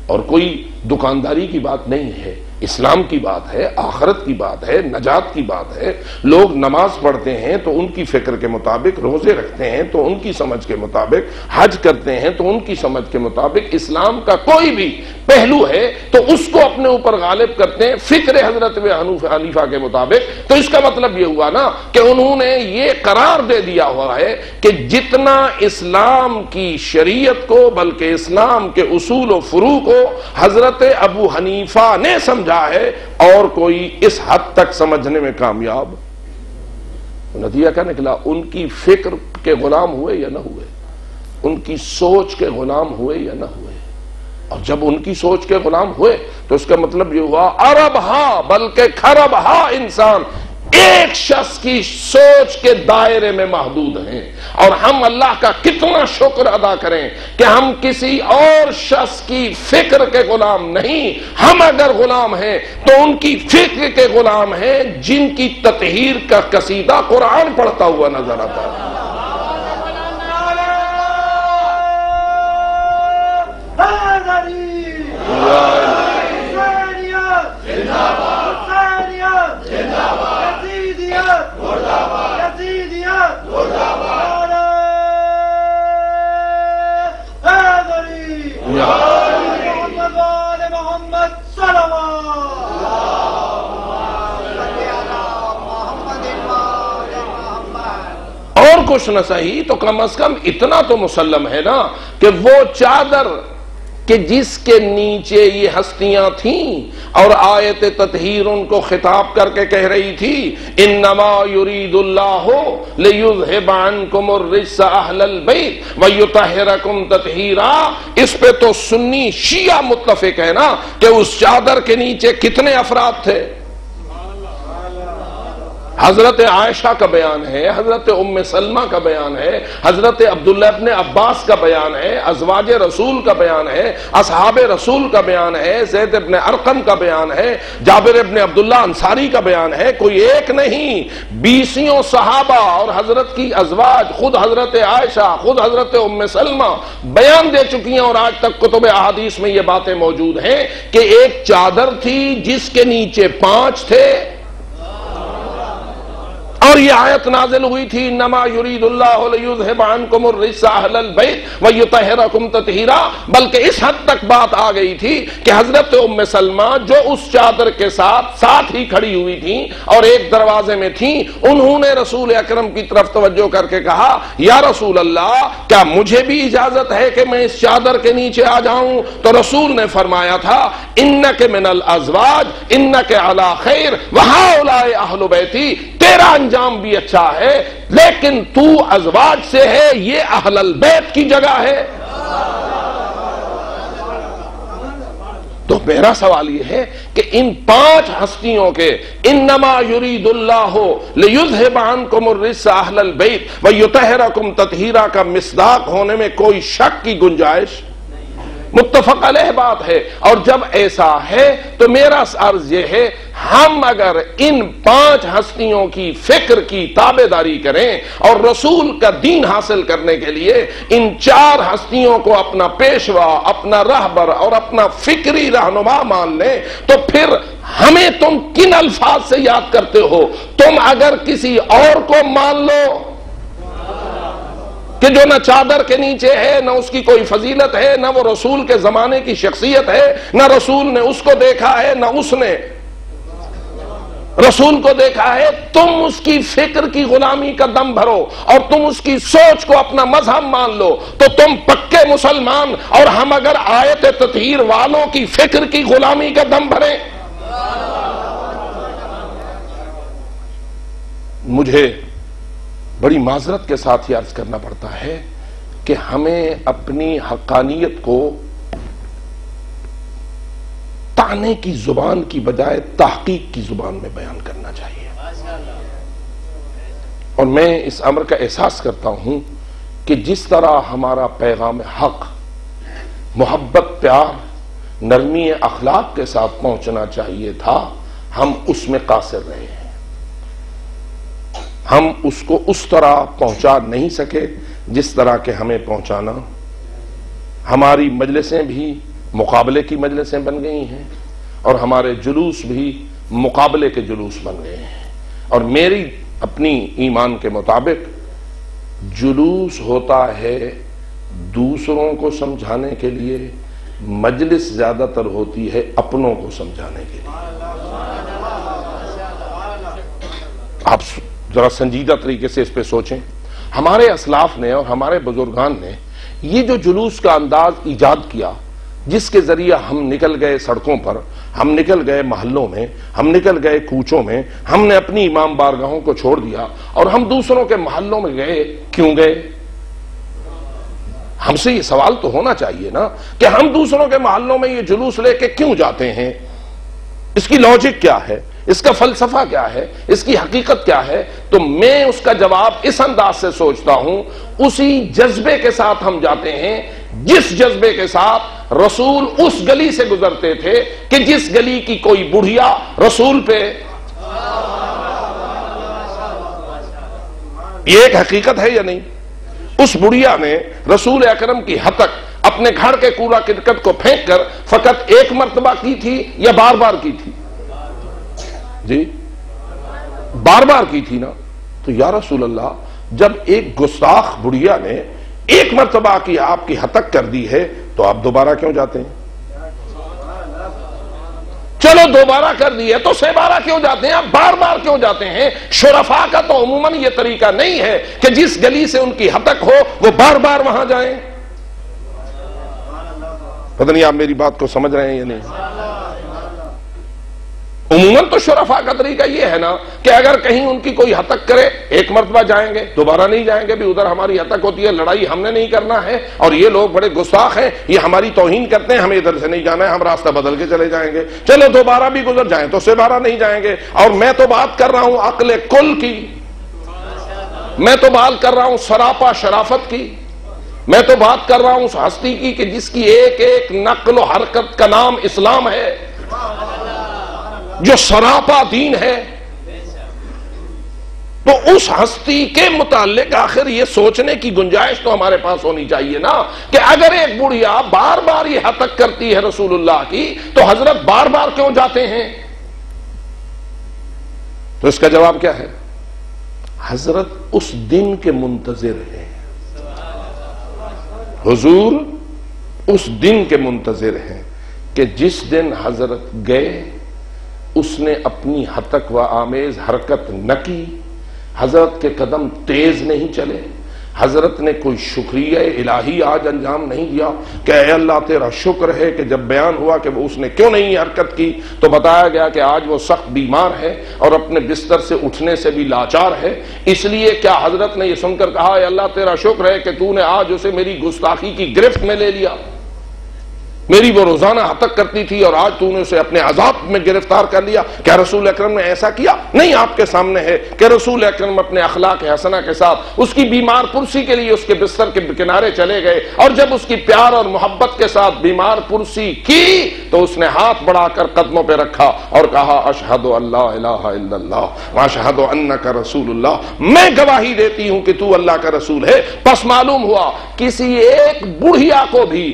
B: اور کوئی دکانداری کی بات نہیں ہے، اسلام کی بات ہے، آخرت کی بات ہے، نجات کی بات ہے. لوگ نماز پڑھتے ہیں تو ان کی فکر کے مطابق، روزے رکھتے ہیں تو ان کی سمجھ کے مطابق، حج کرتے ہیں تو ان کی سمجھ کے مطابق، اسلام کا کوئی بھی پہلو ہے تو اس کو اپنے اوپر غالب کرتے ہیں فکر حضرت حنیفہ کے مطابق. تو اس کا مطلب یہ ہوا نا کہ انہوں نے یہ قرار دے دیا ہوا ہے کہ جتنا اسلام کی شریعت کو بلکہ اسلام کے اصول و فروع کو حضرت ابو حنیفہ نے سمجھا ہے اور کوئی اس حد تک سمجھنے میں کامیاب. نتیجہ کیا نکلا؟ ان کی فکر کے غلام ہوئے یا نہ ہوئے، ان کی سوچ کے غلام ہوئے یا نہ ہوئے. اور جب ان کی سوچ کے غلام ہوئے تو اس کا مطلب یہ ہوا ارب ہاں بلکہ کھرب ہاں انسان ایک شخص کی سوچ کے دائرے میں محدود ہیں. اور ہم اللہ کا کتنا شکر ادا کریں کہ ہم کسی اور شخص کی فکر کے غلام نہیں، ہم اگر غلام ہیں تو ان کی فکر کے غلام ہیں جن کی تطہیر کا قصیدہ قرآن پڑھتا ہوا نظر آتا ہے.
A: زندہ باد
B: کچھ نہ صحیح تو کم از کم اتنا تو مسلم ہے نا کہ وہ چادر کہ جس کے نیچے یہ ہستیاں تھیں اور آیت تطہیر ان کو خطاب کر کے کہہ رہی تھی انما یرید اللہ لیذھب عنکم الرجس اہل البیت ویطہرکم تطہیرا، اس پہ تو سنی شیعہ متفق ہے نا کہ اس چادر کے نیچے کتنے افراد تھے۔ حضرت عائشہ کا بیان ہے، حضرت ام سلمہ کا بیان ہے، حضرت عبداللہ ابن عباس کا بیان ہے، ازواج رسول کا بیان ہے، اصحاب رسول کا بیان ہے، زید ابن ارقم کا بیان ہے، جابر ابن عبداللہ انصاری کا بیان ہے، کوئی ایک نہیں، 20 صحابہ اور حضرت کی ازواج، خود حضرت عائشہ، خود حضرت ام سلمہ بیان دے چکی ہیں، اور آج تک کتب احادیث میں یہ باتیں موجود ہیں کہ ایک چادر تھی جس کے نیچے 5 تھے، اور یہ آیت نازل ہوئی تھی انما یرید اللہ لیذھب عنکم الرجس اہل البیت ویطہرکم تطہیرا، بلکہ اس حد تک بات آ گئی تھی کہ حضرت ام سلمہ جو اس چادر کے ساتھ ہی کھڑی ہوئی تھیں اور ایک دروازے میں تھیں، انہوں نے رسول اکرم کی طرف توجہ کر کے کہا یا رسول اللہ کیا مجھے بھی اجازت ہے کہ میں اس چادر کے نیچے آ جاؤں؟ تو رسول نے فرمایا تھا انک من الازواج انک علی خیر وہؤلاء اہل بیتی، تیرا انجام بھی اچھا ہے لیکن تو ازواج سے ہے، یہ اہل البیت کی جگہ ہے۔ تو میرا سوال یہ ہے کہ ان 5 ہستیوں کے انما یرید اللہ لیذھب عنکم الرجس اہل البیت ویطہرکم تطہیرا کا مصداق ہونے میں کوئی شک کی گنجائش؟ متفق علیہ بات ہے، اور جب ایسا ہے تو میرا عرض یہ ہے ہم اگر ان 5 ہستیوں کی فکر کی تابعداری کریں اور رسول کا دین حاصل کرنے کے لیے ان 4 ہستیوں کو اپنا پیشوا، اپنا رہبر اور اپنا فکری رہنما مان لیں تو پھر ہمیں تم کن الفاظ سے یاد کرتے ہو؟ تم اگر کسی اور کو مان لو کہ جو نہ چادر کے نیچے ہے، نہ اس کی کوئی فضیلت ہے، نہ وہ رسول کے زمانے کی شخصیت ہے، نہ رسول نے اس کو دیکھا ہے نہ اس نے رسول کو دیکھا ہے، تم اس کی فکر کی غلامی کا دم بھرو اور تم اس کی سوچ کو اپنا مذہب مان لو تو تم پکے مسلمان، اور ہم اگر آیت تطہیر والوں کی فکر کی غلامی کا دم بھریں۔ مجھے بڑی معذرت کے ساتھ یہ عرض کرنا پڑتا ہے کہ ہمیں اپنی حقانیت کو طعنے کی زبان کی بجائے تحقیق کی زبان میں بیان کرنا چاہیے، اور میں اس امر کا احساس کرتا ہوں کہ جس طرح ہمارا پیغام حق محبت، پیار، نرمی اخلاق کے ساتھ پہنچنا چاہیے تھا، ہم اس میں قاصر رہے ہیں، ہم اس کو اس طرح پہنچا نہیں سکے جس طرح کہ ہمیں پہنچانا۔ ہماری مجلسیں بھی مقابلے کی مجلسیں بن گئی ہیں اور ہمارے جلوس بھی مقابلے کے جلوس بن گئے ہیں، اور میری اپنی ایمان کے مطابق جلوس ہوتا ہے دوسروں کو سمجھانے کے لیے، مجلس زیادہ تر ہوتی ہے اپنوں کو سمجھانے کے لیے۔ آپ ذرا سنجیدہ طریقے سے اس پہ سوچیں، ہمارے اسلاف نے اور ہمارے بزرگان نے یہ جو جلوس کا انداز ایجاد کیا، جس کے ذریعہ ہم نکل گئے سڑکوں پر، ہم نکل گئے محلوں میں، ہم نکل گئے کوچوں میں، ہم نے اپنی امام بارگاہوں کو چھوڑ دیا اور ہم دوسروں کے محلوں میں گئے۔ کیوں گئے؟ ہم سے یہ سوال تو ہونا چاہیے نا کہ ہم دوسروں کے محلوں میں یہ جلوس لے کے کیوں جاتے ہیں؟ اس کی لاجک کیا ہے؟ اس کا فلسفہ کیا ہے؟ اس کی حقیقت کیا ہے؟ تو میں اس کا جواب اس انداز سے سوچتا ہوں، اسی جذبے کے ساتھ ہم جاتے ہیں جس جذبے کے ساتھ رسول اس گلی سے گزرتے تھے کہ جس گلی کی کوئی بڑھیا رسول پہ، یہ ایک حقیقت ہے یا نہیں؟ اس بڑھیا نے رسول اکرم کی ہتک اپنے گھر کے کوڑا کرکٹ کو پھینک کر فقط ایک مرتبہ کی تھی یا بار بار کی تھی؟ جی بار بار کی تھی نا۔ تو یا رسول اللہ، جب ایک گستاخ بڑھیا نے ایک مرتبہ کی آپ کی ہتک کر دی ہے تو آپ دوبارہ کیوں جاتے ہیں؟ چلو دوبارہ کر دیے تو 12 کیوں جاتے ہیں؟ آپ بار بار کیوں جاتے ہیں؟ شرفاء کا تو عموماً یہ طریقہ نہیں ہے کہ جس گلی سے ان کی ہتک ہو وہ بار بار وہاں جائیں. پتہ نہیں آپ میری بات کو سمجھ رہے ہیں یا نہیں. عموماً تو شرفاء کا طریقہ یہ ہے نا کہ اگر کہیں ان کی کوئی ہتک کرے ایک مرتبہ جائیں گے، دوبارہ نہیں جائیں گے. بھی ادھر ہماری ہتک ہوتی ہے، لڑائی ہم نے نہیں کرنا ہے، اور یہ لوگ بڑے گستاخ ہیں، یہ ہماری توہین کرتے ہیں، ہمیں ادھر سے نہیں جانا ہے، ہم راستہ بدل کے چلے جائیں گے. چلو دوبارہ بھی گزر جائیں تو 12 نہیں جائیں گے. اور میں تو بات کر رہا ہوں عقل کل کی، میں تو بات کر رہا ہوں سراپا شرافت کی، میں تو بات کر رہا ہوں اس ہستی کی کہ جس کی ایک ایک نقل و حرکت کا نام اسلام ہے، جو سراپا دین ہے. تو اس ہستی کے متعلق آخر یہ سوچنے کی گنجائش تو ہمارے پاس ہونی چاہیے نا کہ اگر ایک بڑھیا بار بار یہ ہتک کرتی ہے رسول اللہ کی تو حضرت بار بار کیوں جاتے ہیں؟ تو اس کا جواب کیا ہے؟ حضرت اس دن کے منتظر ہیں. حضور اس دن کے منتظر ہیں کہ جس دن حضرت گئے اس نے اپنی ہتک و آمیز حرکت نہ کی، حضرت کے قدم تیز نہیں چلے، حضرت نے کوئی شکریہ الہی آج انجام نہیں دیا کہ اے اللہ تیرا شکر ہے کہ جب بیان ہوا کہ اس نے کیوں نہیں حرکت کی تو بتایا گیا کہ آج وہ سخت بیمار ہے اور اپنے بستر سے اٹھنے سے بھی لاچار ہے. اس لیے کیا حضرت نے یہ سن کر کہا اے اللہ تیرا شکر ہے کہ تو نے آج اسے میری گستاخی کی گرفت میں لے لیا، میری وہ روزانہ ہتک کرتی تھی اور آج تو نے اسے اپنے عذاب میں گرفتار کر لیا؟ کیا رسول اکرم نے ایسا کیا؟ نہیں. آپ کے سامنے ہے کہ رسول اکرم اپنے اخلاق حسنہ کے ساتھ اس کی بیمار پرسی کے لیے اس کے بستر کے کنارے چلے گئے، اور جب اس کی پیار اور محبت کے ساتھ بیمار پرسی کی تو اس نے ہاتھ بڑھا کر قدموں پہ رکھا اور کہا اشہد ان لا الہ الا اللہ واشہد انک رسول اللہ، میں گواہی دیتی ہوں کہ تو اللہ کا رسول ہے. پس معلوم ہوا کسی ایک بڑھیا کو بھی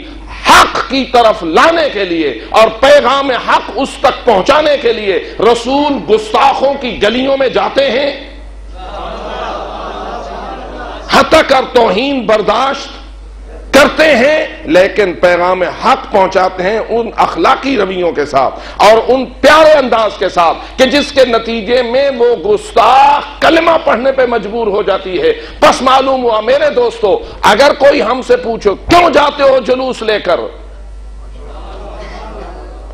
B: حق کی طرف لانے کے لیے اور پیغام حق اس تک پہنچانے کے لیے رسول گستاخوں کی گلیوں میں جاتے ہیں، ہتک اور توہین برداشت کرتے ہیں، لیکن پیغام حق پہنچاتے ہیں ان اخلاقی رویوں کے ساتھ اور ان پیارے انداز کے ساتھ کہ جس کے نتیجے میں وہ گستاخ کلمہ پڑھنے پہ مجبور ہو جاتی ہے. پس معلوم ہوا میرے دوستو، اگر کوئی ہم سے پوچھو کیوں جاتے ہو جلوس لے کر،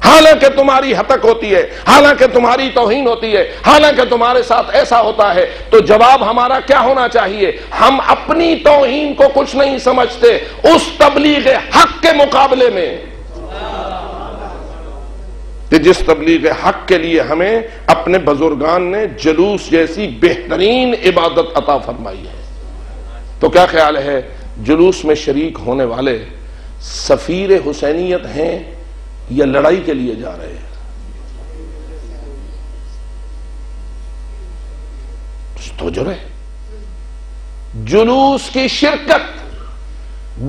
B: حالانکہ تمہاری ہتک ہوتی ہے، حالانکہ تمہاری توہین ہوتی ہے، حالانکہ تمہارے ساتھ ایسا ہوتا ہے، تو جواب ہمارا کیا ہونا چاہیے؟ ہم اپنی توہین کو کچھ نہیں سمجھتے اس تبلیغ حق کے مقابلے میں کہ جس تبلیغ حق کے لیے ہمیں اپنے بزرگان نے جلوس جیسی بہترین عبادت عطا فرمائی ہے. تو کیا خیال ہے جلوس میں شریک ہونے والے سفیر حسینیت ہیں یا لڑائی کے لیے جا رہے ہیں؟ تو جو رہے جلوس کی شرکت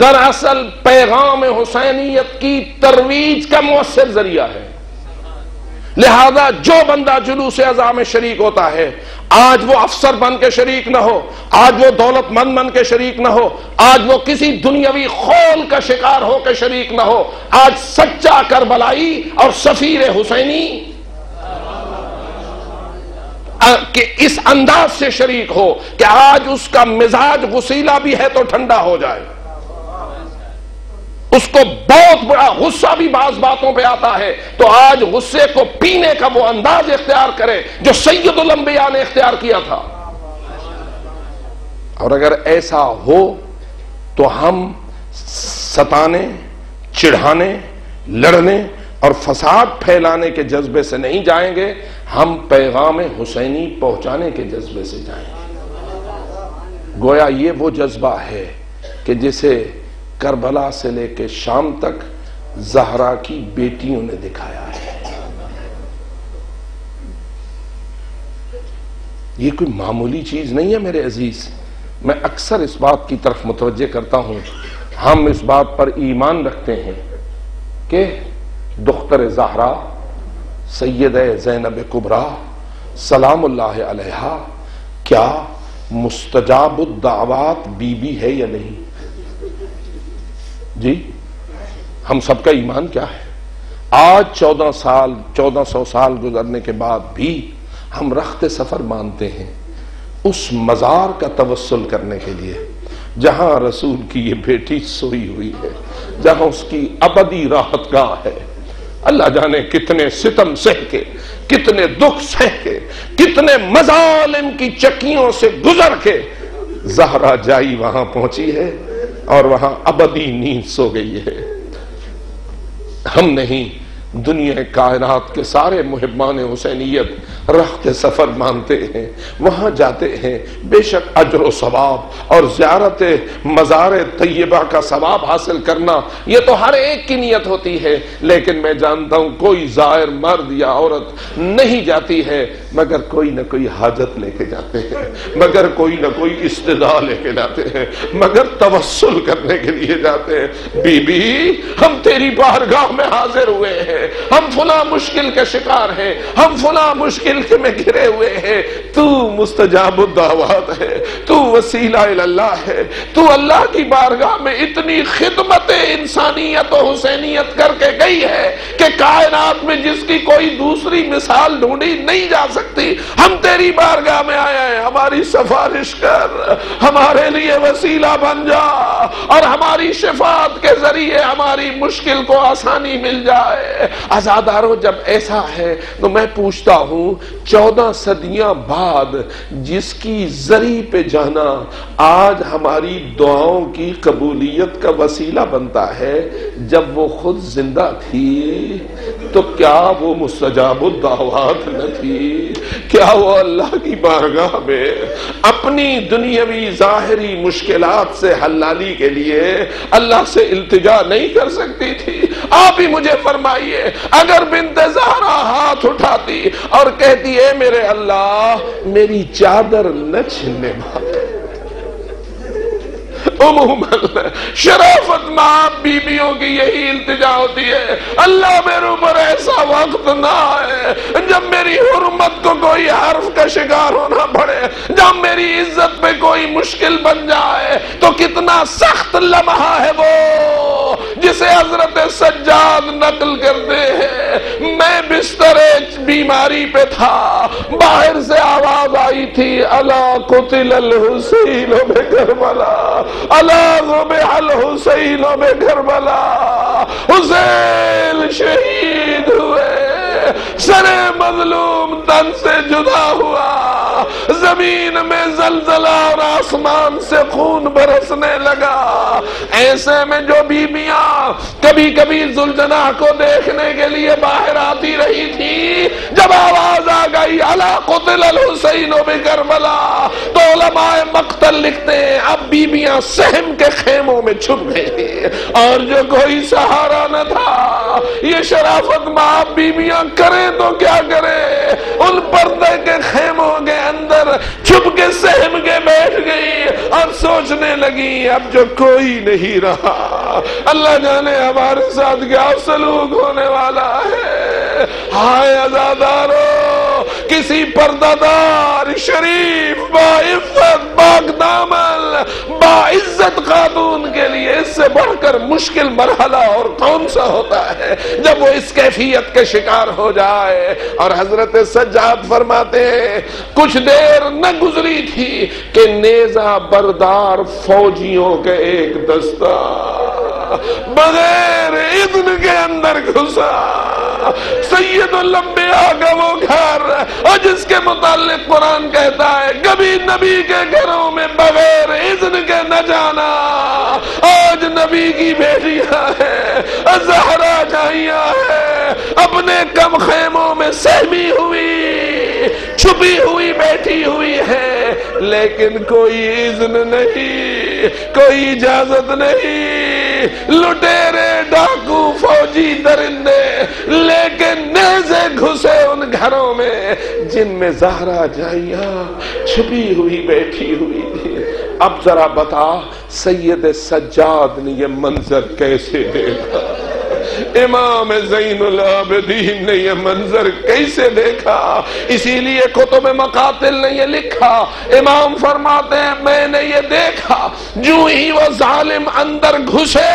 B: دراصل پیغام حسینیت کی ترویج کا مؤثر ذریعہ ہے. لہذا جو بندہ جلوس اعضاء میں شریک ہوتا ہے، آج وہ افسر بن کے شریک نہ ہو، آج وہ دولت مند بن کے شریک نہ ہو، آج وہ کسی دنیاوی خول کا شکار ہو کے شریک نہ ہو، آج سچا کربلائی اور سفیر حسینی کہ اس انداز سے شریک ہو کہ آج اس کا مزاج غسیلہ بھی ہے تو ٹھنڈا ہو جائے، اس کو بہت بڑا غصہ بھی بعض باتوں پہ آتا ہے تو آج غصے کو پینے کا وہ انداز اختیار کرے جو سید الانبیاء نے اختیار کیا تھا. اور اگر ایسا ہو تو ہم ستانے، چڑھانے، لڑنے اور فساد پھیلانے کے جذبے سے نہیں جائیں گے، ہم پیغام حسینی پہنچانے کے جذبے سے جائیں گے. گویا یہ وہ جذبہ ہے کہ جسے کربلا سے لے کے شام تک زہرا کی بیٹیوں نے دکھایا ہے. یہ کوئی معمولی چیز نہیں ہے میرے عزیز. میں اکثر اس بات کی طرف متوجہ کرتا ہوں، ہم اس بات پر ایمان رکھتے ہیں کہ دختر زہرا سیدہ زینب کبریٰ سلام اللہ علیہا کیا مستجاب الدعوات بی بی ہے یا نہیں؟ جی ہم سب کا ایمان کیا ہے؟ آج 1400 سال گزرنے کے بعد بھی ہم رخت سفر مانتے ہیں اس مزار کا توسل کرنے کے لیے جہاں رسول کی یہ بیٹی سوئی ہوئی ہے، جہاں اس کی ابدی راحت گاہ ہے۔ اللہ جانے کتنے ستم سہ کے، کتنے دکھ سہ کے، کتنے مظالم کی چکیوں سے گزر کے زہرا جائی وہاں پہنچی ہے اور وہاں ابدی نیند سو گئی ہے۔ ہم نہیں، دنیا کائنات کے سارے محبان حسینیت رخت سفر مانتے ہیں، وہاں جاتے ہیں۔ بے شک اجر و ثواب اور زیارت مزار طیبہ کا ثواب حاصل کرنا یہ تو ہر ایک کی نیت ہوتی ہے، لیکن میں جانتا ہوں کوئی زائر مرد یا عورت نہیں جاتی ہے مگر کوئی نہ کوئی حاجت لے کے جاتے ہیں، مگر کوئی نہ کوئی استدعا لے کے جاتے ہیں، مگر توسل کرنے کے لیے جاتے ہیں۔ بی بی ہم تیری بارگاہ میں حاضر ہوئے ہیں، ہم فلاں مشکل کے شکار ہیں، ہم فلاں مشکل میں گھرے ہوئے ہیں، تو مستجاب الدعوات ہے، تو وسیلہ اللہ ہے، تو اللہ کی بارگاہ میں اتنی خدمت انسانیت و حسینیت کر کے گئی ہے کہ کائنات میں جس کی کوئی دوسری مثال ڈھونڈی نہیں جا سکتی۔ ہم تیری بارگاہ میں آئے ہیں، ہماری سفارش کر، ہمارے لیے وسیلہ بن جا اور ہماری شفاعت کے ذریعے ہماری مشکل کو آسانی مل جائے۔ عزادارو جب ایسا ہے تو میں پوچھتا ہوں 14 صدیاں بعد جس کی زری پہ جانا آج ہماری دعاؤں کی قبولیت کا وسیلہ بنتا ہے، جب وہ خود زندہ تھی تو کیا وہ مستجاب الدعوات نہ تھی؟ کیا وہ اللہ کی بارگاہ میں اپنی دنیاوی ظاہری مشکلات سے حلالی کے لیے اللہ سے التجا نہیں کر سکتی تھی؟ آپ ہی مجھے فرمائیے، اگر بنت زہرا ہاتھ اٹھاتی اور کہتی اے میرے اللہ میری چادر نہ چھننے بات، عموماً شرافت ماں بیویوں کی یہی التجا ہوتی ہے، اللہ میرے اوپر ایسا وقت نہ آئے جب میری حرمت کو کوئی حرف کا شکار ہونا پڑے، جب میری عزت پہ کوئی مشکل بن جائے۔ تو کتنا سخت لمحہ ہے وہ جسے حضرت سجاد نقل کرتے ہیں، میں بستر بیماری پہ تھا، باہر سے آواز آئی تھی الا قتل الحسین بکربلا، الا ذبح الحسین بکربلا، حسین شہید ہوئے، سر مظلوم تن سے جدا ہوا، زمین میں زلزلہ اور آسمان سے خون برسنے لگا۔ ایسے میں جو بیویاں کبھی کبھی ذوالجناح کو دیکھنے کے لیے باہر آتی رہی تھی، جب آواز آ گئی الا قتل الحسین بکربلا تو علماء مقتل لکھتے ہیں اب بیویاں سہم کے خیموں میں چھپ گئی، اور جو کوئی سہارا نہ تھا، یہ شرافت ماں بیویاں کریں تو کیا کریں، ان پردے کے خیموں کے اندر چھپ کے سہم کے بیٹھ گئی اور سوچنے لگی اب جو کوئی نہیں رہا، اللہ جانے ہمارے ساتھ کیا سلوک ہونے والا ہے۔ ہائے عزادارو، کسی پردہ دار شریف باعزت باقدامل باعزت خاتون کے لیے اس سے بڑھ کر مشکل مرحلہ اور کون سا ہوتا ہے جب وہ اس کیفیت کے شکار ہو جائے۔ اور حضرت سجاد فرماتے ہیں کچھ دیر نہ گزری تھی کہ نیزہ بردار فوجیوں کے ایک دستہ بغیر اذن کے اندر گھسا، سید الانبیاء کا وہ گھر اور جس کے متعلق قرآن کہتا ہے کبھی نبی کے گھروں میں بغیر اذن کے نہ جانا۔ آج نبی کی بیٹیاں ہیں، زہرا جائیاں ہیں، اپنے کم خیموں میں سہمی ہوئی، چھپی ہوئی بیٹھی ہوئی ہے، لیکن کوئی اذن نہیں، کوئی اجازت نہیں، لٹیرے ڈاکو فوجی درندے لیکن نیزے گھسے ان گھروں میں جن میں زہرا جائیاں چھپی ہوئی بیٹھی ہوئی تھی۔ اب ذرا بتا سید سجاد نے یہ منظر کیسے دیکھا؟ امام زین العابدین نے یہ منظر کیسے دیکھا؟ اسی لیے کتب مقاتل نے یہ لکھا، امام فرماتے ہیں میں نے یہ دیکھا جو ہی وہ ظالم اندر گھسے،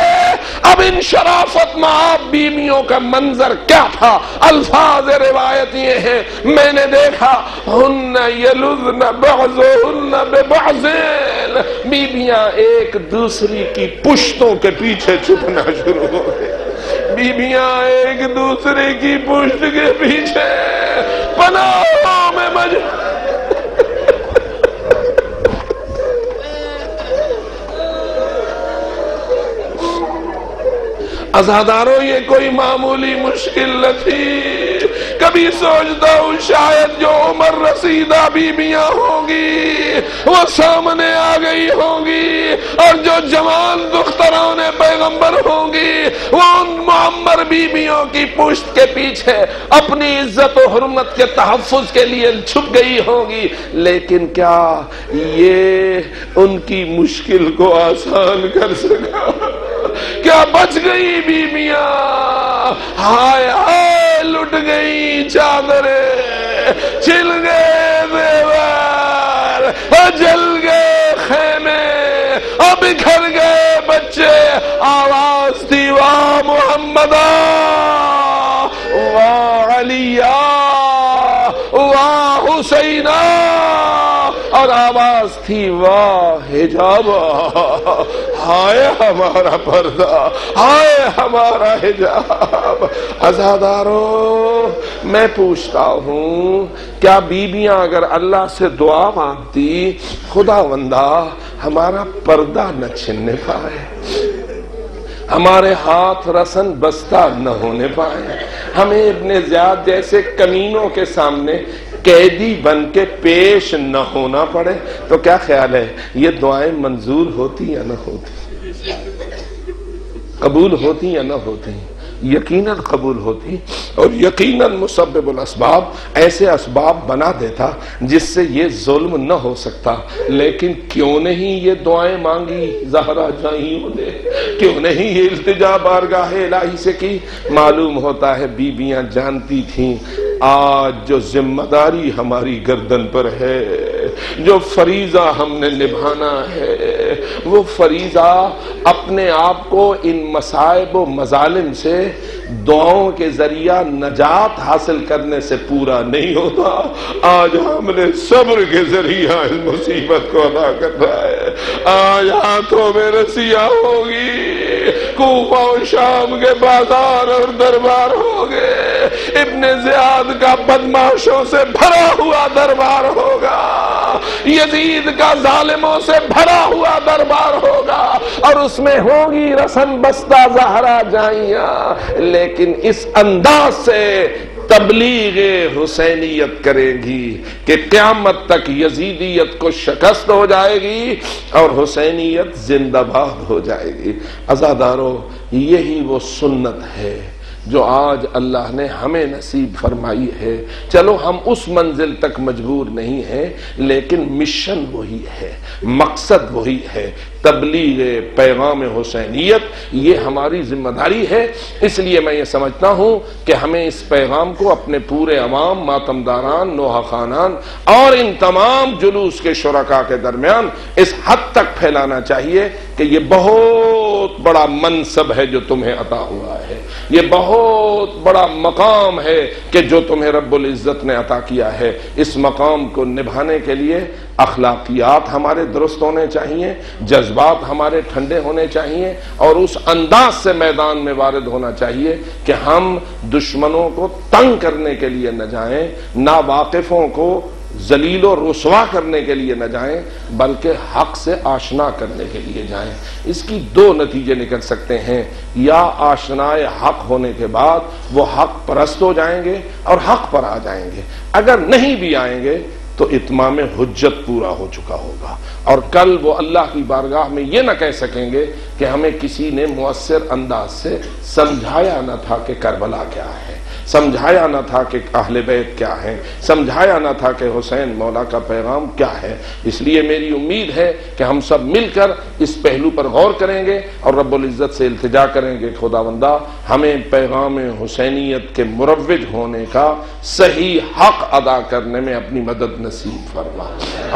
B: اب ان شرافت معاب بیویوں کا منظر کیا تھا؟ الفاظ روایت یہ ہیں، میں نے دیکھا ہن یلذن بعضہن ببعض، بیویاں ایک دوسری کی پشتوں کے پیچھے چھپنا شروع ہو گئی، بیویاں ایک دوسرے کی پشت کے پیچھے پناہوں میں عزاداروں یہ کوئی معمولی مشکل نہ تھی۔ کبھی سوچتا ہوں شاید جو عمر رسیدہ بیویاں ہوں گی وہ سامنے آ گئی ہوں گی، اور جو جوان دختران پیغمبر ہوں گی وہ ان معمر بیویوں کی پشت کے پیچھے اپنی عزت و حرمت کے تحفظ کے لیے چھپ گئی ہوں گی، لیکن کیا یہ ان کی مشکل کو آسان کر سکا؟ کیا بچ گئی بیویاں؟ ہائے ہائے لٹ گئی چادریں، چل گئے زیور، جل گئے خیمے، بکھر گئے بچے، آواز تھی واہ محمدہ واہ علیہ واہ حسینہ، اور آواز تھی واہ حجابہ، ہائے ہمارا پردہ، ہائے ہمارا حجاب۔ عزاداروں میں پوچھتا ہوں کیا بیویاں اگر اللہ سے دعا مانگتی خداوندہ ہمارا پردہ نہ چھننے پائے، ہمارے ہاتھ رسن بستہ نہ ہونے پائے، ہمیں ابن زیاد جیسے کمینوں کے سامنے قیدی بن کے پیش نہ ہونا پڑے، تو کیا خیال ہے یہ دعائیں منظور ہوتی یا نہ ہوتی؟ قبول ہوتی یا نہ ہوتی؟ یقیناً قبول ہوتی، اور یقیناً مسبب الاسباب ایسے اسباب بنا دیتا جس سے یہ ظلم نہ ہو سکتا، لیکن کیوں نہیں یہ دعائیں مانگی زہرا جائیں دے، کیوں نہیں یہ التجا بارگاہ الہی سے کی؟ معلوم ہوتا ہے بیویاں جانتی تھیں آج جو ذمہ داری ہماری گردن پر ہے، جو فریضہ ہم نے نبھانا ہے، وہ فریضہ اپنے آپ کو ان مصائب و مظالم سے دعاؤں کے ذریعہ نجات حاصل کرنے سے پورا نہیں ہوتا۔ آج ہم نے صبر کے ذریعہ اس مصیبت کو ادا کرنا ہے۔ آج ہاتھوں میں رسیاں ہوگی، کوفہ و شام کے بازار اور دربار ہوگے، ابن زیاد کا بدماشوں سے بھرا ہوا دربار ہوگا، یزید کا ظالموں سے بھرا ہوا دربار ہوگا، اور اس میں ہوگی رسن بستہ زہرا جائیاں، لیکن اس انداز سے تبلیغ حسینیت کرے گی کہ قیامت تک یزیدیت کو شکست ہو جائے گی اور حسینیت زندہ باد ہو جائے گی۔ عزاداروں یہی وہ سنت ہے جو آج اللہ نے ہمیں نصیب فرمائی ہے۔ چلو ہم اس منزل تک مجبور نہیں ہیں، لیکن مشن وہی ہے، مقصد وہی ہے، تبلیغ پیغام حسینیت یہ ہماری ذمہ داری ہے۔ اس لیے میں یہ سمجھتا ہوں کہ ہمیں اس پیغام کو اپنے پورے عوام، ماتمداران، نوحہ خانان اور ان تمام جلوس کے شرکاء کے درمیان اس حد تک پھیلانا چاہیے کہ یہ بہت بڑا منصب ہے جو تمہیں عطا ہوا ہے، یہ بہت بڑا مقام ہے کہ جو تمہیں رب العزت نے عطا کیا ہے۔ اس مقام کو نبھانے کے لیے اخلاقیات ہمارے درست ہونے چاہیے، جذبات ہمارے ٹھنڈے ہونے چاہیے، اور اس انداز سے میدان میں وارد ہونا چاہیے کہ ہم دشمنوں کو تنگ کرنے کے لیے نہ جائیں، ناواقفوں کو ذلیل و رسوا کرنے کے لیے نہ جائیں، بلکہ حق سے آشنا کرنے کے لیے جائیں۔ اس کی دو نتیجے نکل سکتے ہیں، یا آشنائے حق ہونے کے بعد وہ حق پرست ہو جائیں گے اور حق پر آ جائیں گے، اگر نہیں بھی آئیں گے تو اتمام حجت پورا ہو چکا ہوگا، اور کل وہ اللہ کی بارگاہ میں یہ نہ کہہ سکیں گے کہ ہمیں کسی نے مؤثر انداز سے سمجھایا نہ تھا کہ کربلا کیا ہے، سمجھایا نہ تھا کہ اہل بیت کیا ہیں، سمجھایا نہ تھا کہ حسین مولا کا پیغام کیا ہے۔ اس لیے میری امید ہے کہ ہم سب مل کر اس پہلو پر غور کریں گے اور رب العزت سے التجا کریں گے، خداوندہ ہمیں پیغام حسینیت کے مروج ہونے کا صحیح حق ادا کرنے میں اپنی مدد نصیب فرما،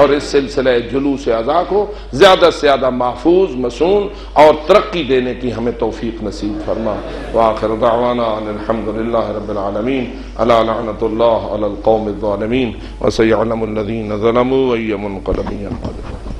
B: اور اس سلسلہ جلوس ازا کو زیادہ سے زیادہ محفوظ، مصون اور ترقی دینے کی ہمیں توفیق نصیب فرما۔ وآخر دعوانا ان الحمدللہ رب العالمین، الا لعنۃ اللہ علی القوم الظالمین، وسیعلم الذین ظلموا ای منقلب ینقلبون۔